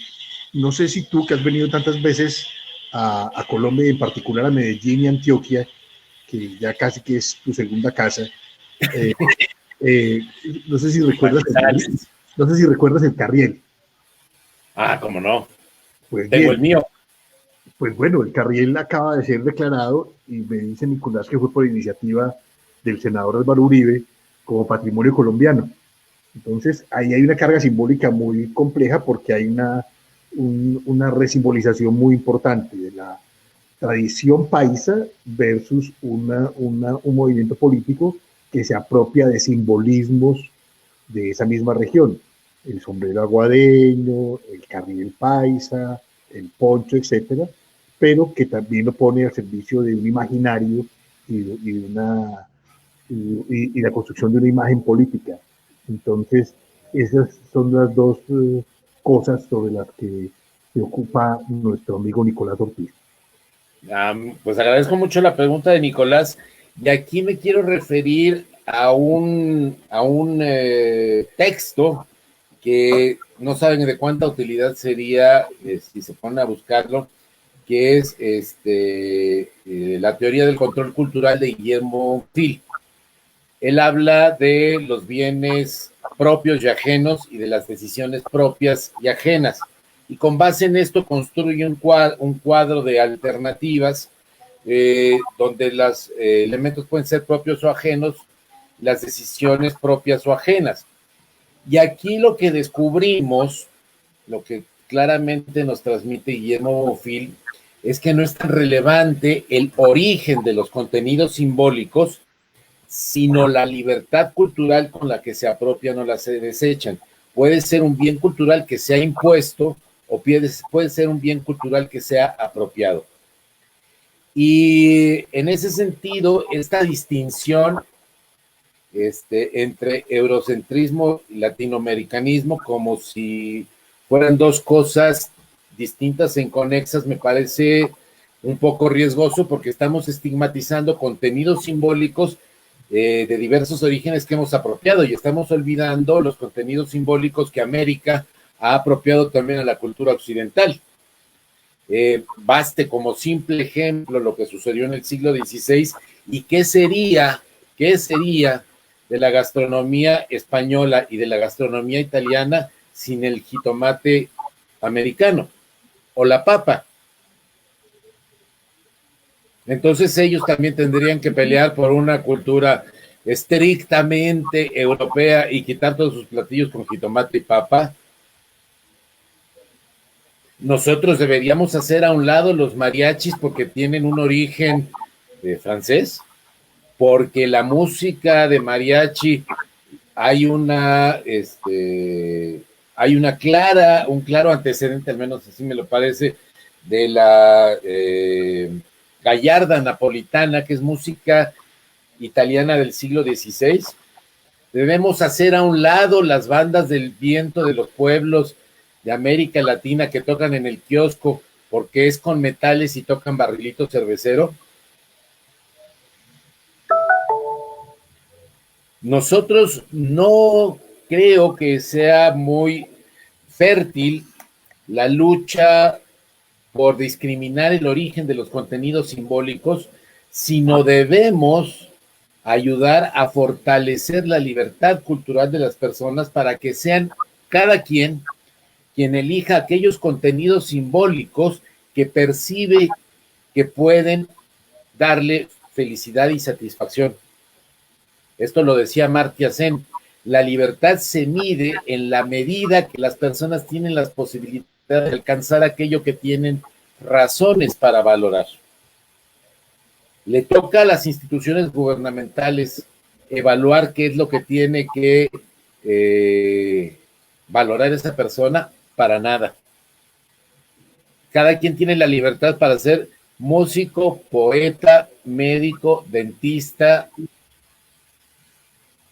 no sé si tú, que has venido tantas veces a Colombia, en particular a Medellín y Antioquia, que ya casi que es tu segunda casa, no sé si recuerdas el Carriel. Ah, cómo no. Pues tengo bien, el mío. Pues bueno, el Carriel acaba de ser declarado, y me dice Nicolás que fue por iniciativa del senador Álvaro Uribe, como patrimonio colombiano. Entonces, ahí hay una carga simbólica muy compleja, porque hay una resimbolización muy importante de la tradición paisa versus un movimiento político que se apropia de simbolismos de esa misma región. El sombrero aguadeño, el carriel paisa, el poncho, etcétera, pero que también lo pone al servicio de un imaginario y la construcción de una imagen política. Entonces, esas son las dos cosas sobre las que se ocupa nuestro amigo Nicolás Ortiz. Pues agradezco mucho la pregunta de Nicolás, y aquí me quiero referir a un texto que no saben de cuánta utilidad sería si se ponen a buscarlo, que es la teoría del control cultural de Guillermo Phil. Él habla de los bienes propios y ajenos y de las decisiones propias y ajenas. Y con base en esto construye un cuadro de alternativas donde los elementos pueden ser propios o ajenos, las decisiones propias o ajenas. Y aquí lo que descubrimos, lo que claramente nos transmite Guillermo Phil, es que no es tan relevante el origen de los contenidos simbólicos, sino la libertad cultural con la que se apropian o se desechan. Puede ser un bien cultural que sea impuesto o puede ser un bien cultural que sea apropiado. Y en ese sentido, esta distinción entre eurocentrismo y latinoamericanismo, como si fueran dos cosas distintas e inconexas, me parece un poco riesgoso, porque estamos estigmatizando contenidos simbólicos de diversos orígenes que hemos apropiado, y estamos olvidando los contenidos simbólicos que América ha apropiado también a la cultura occidental. Baste como simple ejemplo lo que sucedió en el siglo XVI, y qué sería de la gastronomía española y de la gastronomía italiana sin el jitomate americano o la papa. Entonces ellos también tendrían que pelear por una cultura estrictamente europea y quitar todos sus platillos con jitomate y papa. Nosotros deberíamos hacer a un lado los mariachis porque tienen un origen francés, porque la música de mariachi hay un claro antecedente, al menos así me lo parece, de la gallarda napolitana, que es música italiana del siglo XVI. Debemos hacer a un lado las bandas del viento de los pueblos de América Latina que tocan en el kiosco porque es con metales y tocan barrilito cervecero. Nosotros no creo que sea muy fértil la lucha por discriminar el origen de los contenidos simbólicos, sino debemos ayudar a fortalecer la libertad cultural de las personas para que sean cada quien elija aquellos contenidos simbólicos que percibe que pueden darle felicidad y satisfacción. Esto lo decía Amartya Sen. La libertad se mide en la medida que las personas tienen las posibilidades de alcanzar aquello que tienen razones para valorar. Le toca a las instituciones gubernamentales evaluar qué es lo que tiene que valorar esa persona. Para nada. Cada quien tiene la libertad para ser músico, poeta, médico, dentista,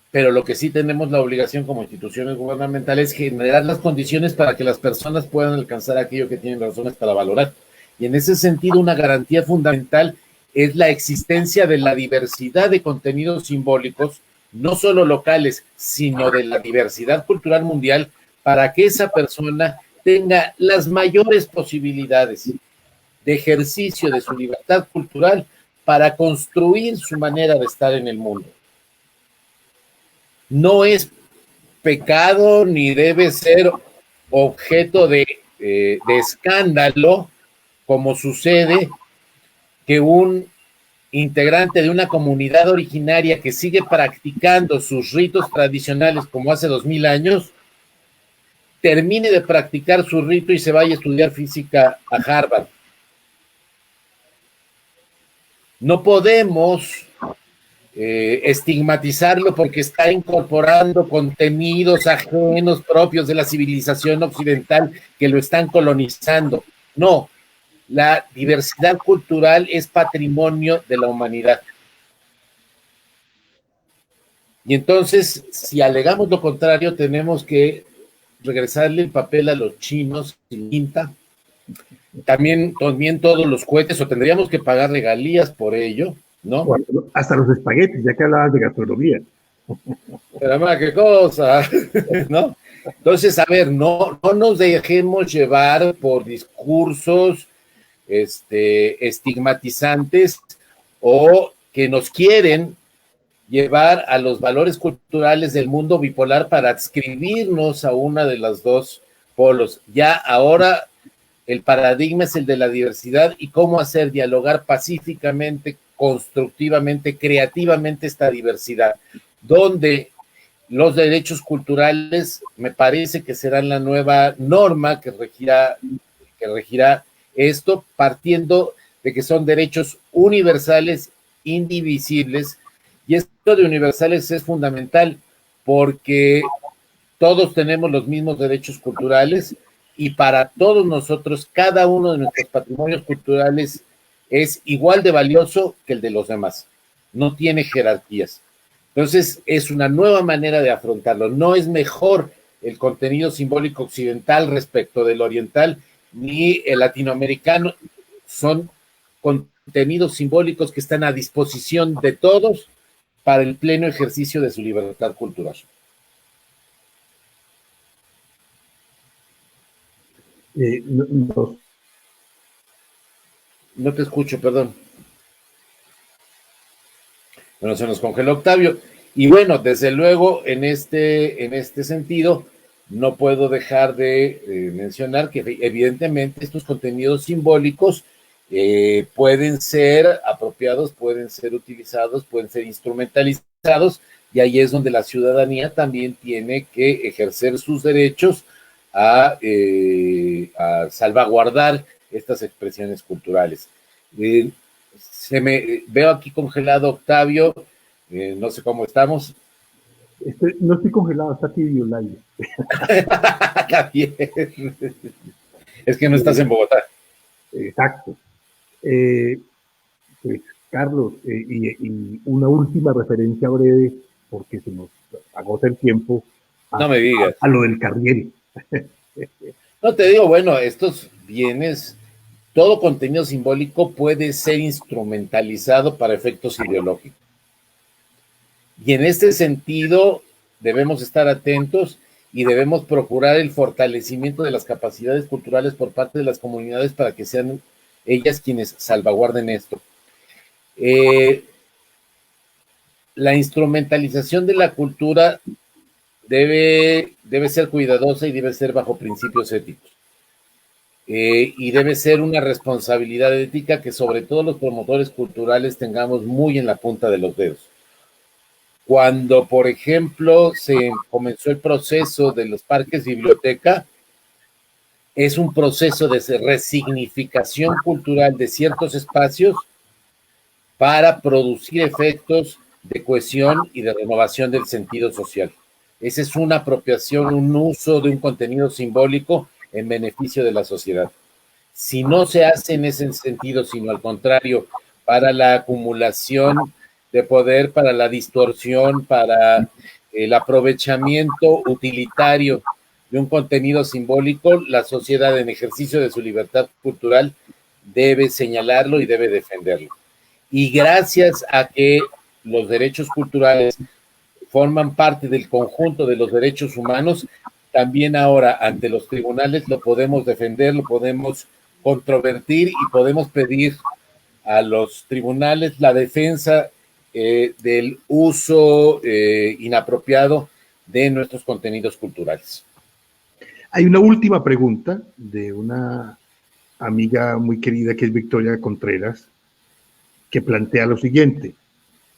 pero lo que sí tenemos la obligación como instituciones gubernamentales es generar las condiciones para que las personas puedan alcanzar aquello que tienen razones para valorar. Y en ese sentido, una garantía fundamental es la existencia de la diversidad de contenidos simbólicos, no solo locales, sino de la diversidad cultural mundial, para que esa persona tenga las mayores posibilidades de ejercicio de su libertad cultural para construir su manera de estar en el mundo. No es pecado ni debe ser objeto de escándalo, como sucede que un integrante de una comunidad originaria que sigue practicando sus ritos tradicionales como hace 2000 años, termine de practicar su rito y se vaya a estudiar física a Harvard. No podemos estigmatizarlo porque está incorporando contenidos ajenos propios de la civilización occidental que lo están colonizando. No, la diversidad cultural es patrimonio de la humanidad. Y entonces, si alegamos lo contrario, tenemos que regresarle el papel a los chinos sin tinta, también todos los cohetes, o tendríamos que pagar regalías por ello, ¿no? Bueno, hasta los espaguetis, ya que hablabas de gastronomía. Pero más, qué cosa, ¿no? Entonces, a ver, no nos dejemos llevar por discursos estigmatizantes o que nos quieren llevar a los valores culturales del mundo bipolar para adscribirnos a una de las dos polos. Ya ahora el paradigma es el de la diversidad y cómo hacer dialogar pacíficamente, constructivamente, creativamente esta diversidad, donde los derechos culturales me parece que serán la nueva norma que regirá esto, partiendo de que son derechos universales, indivisibles. Y esto de universales es fundamental porque todos tenemos los mismos derechos culturales y para todos nosotros, cada uno de nuestros patrimonios culturales es igual de valioso que el de los demás. No tiene jerarquías. Entonces, es una nueva manera de afrontarlo. No es mejor el contenido simbólico occidental respecto del oriental, ni el latinoamericano. Son contenidos simbólicos que están a disposición de todos para el pleno ejercicio de su libertad cultural. No te escucho, perdón. Bueno, se nos congeló Octavio. Y bueno, desde luego, en este sentido, no puedo dejar de mencionar que evidentemente estos contenidos simbólicos pueden ser apropiados, pueden ser utilizados, pueden ser instrumentalizados, y ahí es donde la ciudadanía también tiene que ejercer sus derechos a salvaguardar estas expresiones culturales. Veo aquí congelado Octavio, no sé cómo estamos. No estoy congelado, está tibio el aire. Está bien. Es que no estás en Bogotá. Exacto. Pues, Carlos, y una última referencia breve, porque se nos agota el tiempo. No me digas. A lo del Carriere. No te digo, bueno, estos bienes, todo contenido simbólico puede ser instrumentalizado para efectos ideológicos. Y en este sentido debemos estar atentos y debemos procurar el fortalecimiento de las capacidades culturales por parte de las comunidades para que sean ellas quienes salvaguarden esto. La instrumentalización de la cultura debe ser cuidadosa y debe ser bajo principios éticos. Y debe ser una responsabilidad ética que sobre todo los promotores culturales tengamos muy en la punta de los dedos. Cuando, por ejemplo, se comenzó el proceso de los parques biblioteca, es un proceso de resignificación cultural de ciertos espacios para producir efectos de cohesión y de renovación del sentido social. Esa es una apropiación, un uso de un contenido simbólico en beneficio de la sociedad. Si no se hace en ese sentido, sino al contrario, para la acumulación de poder, para la distorsión, para el aprovechamiento utilitario de un contenido simbólico, la sociedad en ejercicio de su libertad cultural debe señalarlo y debe defenderlo. Y gracias a que los derechos culturales forman parte del conjunto de los derechos humanos, también ahora ante los tribunales lo podemos defender, lo podemos controvertir y podemos pedir a los tribunales la defensa del uso inapropiado de nuestros contenidos culturales. Hay una última pregunta de una amiga muy querida que es Victoria Contreras, que plantea lo siguiente: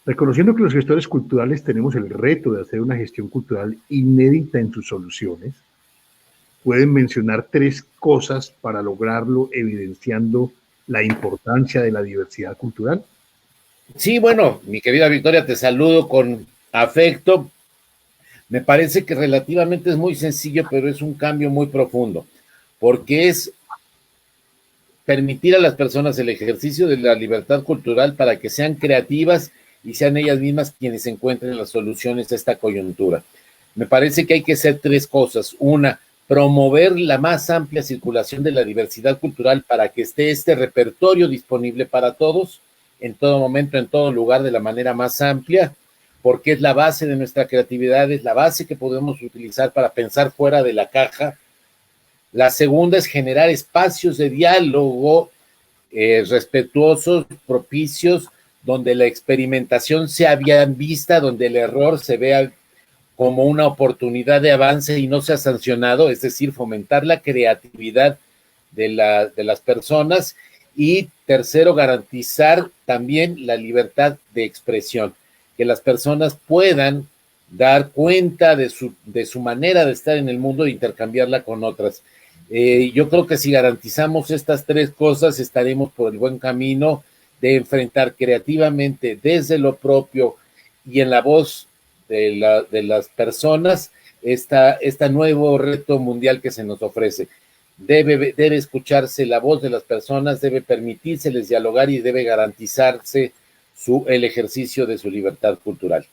reconociendo que los gestores culturales tenemos el reto de hacer una gestión cultural inédita en sus soluciones, ¿pueden mencionar 3 cosas para lograrlo, evidenciando la importancia de la diversidad cultural? Sí, bueno, mi querida Victoria, te saludo con afecto. Me parece que relativamente es muy sencillo, pero es un cambio muy profundo, porque es permitir a las personas el ejercicio de la libertad cultural para que sean creativas y sean ellas mismas quienes encuentren las soluciones a esta coyuntura. Me parece que hay que hacer 3 cosas. Una, promover la más amplia circulación de la diversidad cultural para que esté este repertorio disponible para todos, en todo momento, en todo lugar, de la manera más amplia, porque es la base de nuestra creatividad, es la base que podemos utilizar para pensar fuera de la caja. La segunda es generar espacios de diálogo respetuosos, propicios, donde la experimentación sea bien vista, donde el error se vea como una oportunidad de avance y no sea sancionado, es decir, fomentar la creatividad de las personas. Y tercero, garantizar también la libertad de expresión, que las personas puedan dar cuenta de su manera de estar en el mundo e intercambiarla con otras. Yo creo que si garantizamos estas 3 cosas, estaremos por el buen camino de enfrentar creativamente desde lo propio y en la voz de las personas este nuevo reto mundial que se nos ofrece. Debe escucharse la voz de las personas, debe permitírseles dialogar y debe garantizarse el ejercicio de su libertad cultural.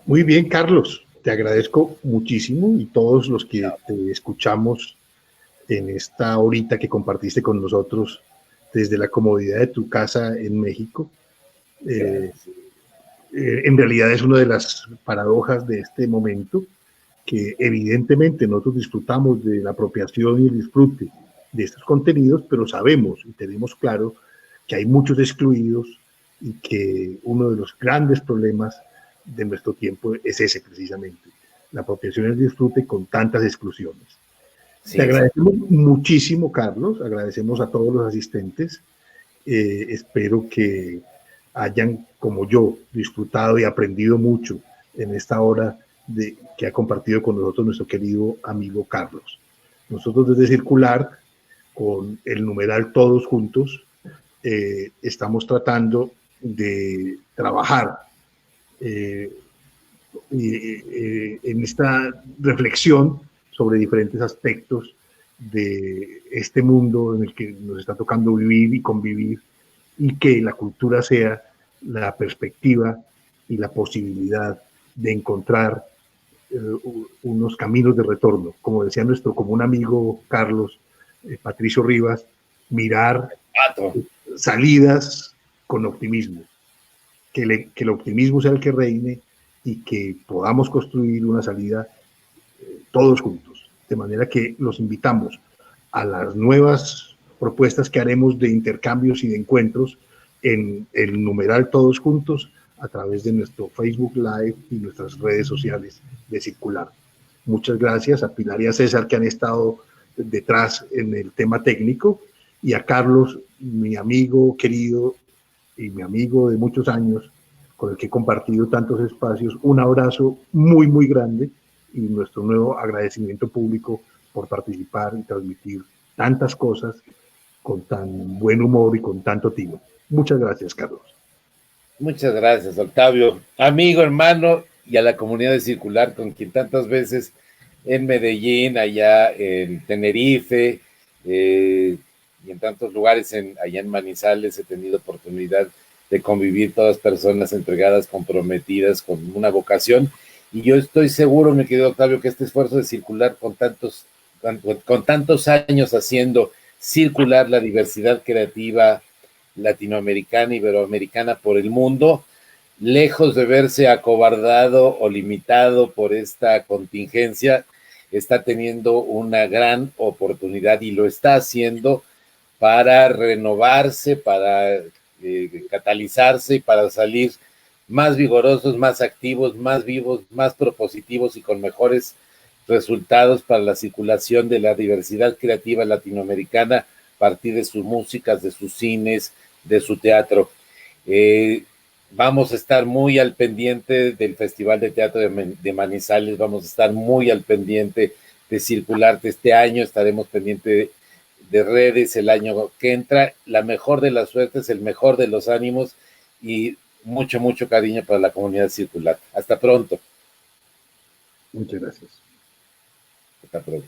Muy bien, Carlos, te agradezco muchísimo, y todos los que te escuchamos en esta horita que compartiste con nosotros desde la comodidad de tu casa en México. En realidad es una de las paradojas de este momento, que evidentemente nosotros disfrutamos de la apropiación y el disfrute de estos contenidos, pero sabemos y tenemos claro que hay muchos excluidos y que uno de los grandes problemas de nuestro tiempo es ese, precisamente, la apropiación y el disfrute con tantas exclusiones. Sí, te agradecemos muchísimo, Carlos, agradecemos a todos los asistentes, espero que hayan, como yo, disfrutado y aprendido mucho en esta hora que ha compartido con nosotros nuestro querido amigo Carlos. Nosotros desde Circular, con el numeral Todos Juntos, estamos tratando de trabajar en esta reflexión sobre diferentes aspectos de este mundo en el que nos está tocando vivir y convivir, y que la cultura sea la perspectiva y la posibilidad de encontrar unos caminos de retorno. Como decía nuestro común amigo Carlos, Patricio Rivas, mirar salidas con optimismo. Que el optimismo sea el que reine y que podamos construir una salida todos juntos. De manera que los invitamos a las nuevas propuestas que haremos de intercambios y de encuentros en el numeral Todos Juntos a través de nuestro Facebook Live y nuestras redes sociales de Circular. Muchas gracias a Pilar y a César que han estado detrás en el tema técnico, y a Carlos, mi amigo querido y mi amigo de muchos años, con el que he compartido tantos espacios. Un abrazo muy, muy grande y nuestro nuevo agradecimiento público por participar y transmitir tantas cosas con tan buen humor y con tanto tino. Muchas gracias, Carlos. Muchas gracias, Octavio. Amigo, hermano, y a la comunidad de Circular, con quien tantas veces en Medellín, allá en Tenerife, y en tantos lugares allá en Manizales he tenido oportunidad de convivir, todas personas entregadas, comprometidas, con una vocación. Y yo estoy seguro, mi querido Octavio, que este esfuerzo de Circular con tantos años haciendo circular la diversidad creativa latinoamericana, iberoamericana por el mundo, lejos de verse acobardado o limitado por esta contingencia, está teniendo una gran oportunidad y lo está haciendo para renovarse, para catalizarse y para salir más vigorosos, más activos, más vivos, más propositivos y con mejores resultados para la circulación de la diversidad creativa latinoamericana a partir de sus músicas, de sus cines, de su teatro. Vamos a estar muy al pendiente del Festival de Teatro de Manizales, vamos a estar muy al pendiente de Circularte este año, estaremos pendientes de redes el año que entra. La mejor de las suertes, el mejor de los ánimos y mucho, mucho cariño para la comunidad circular. Hasta pronto. Muchas gracias. Hasta pronto.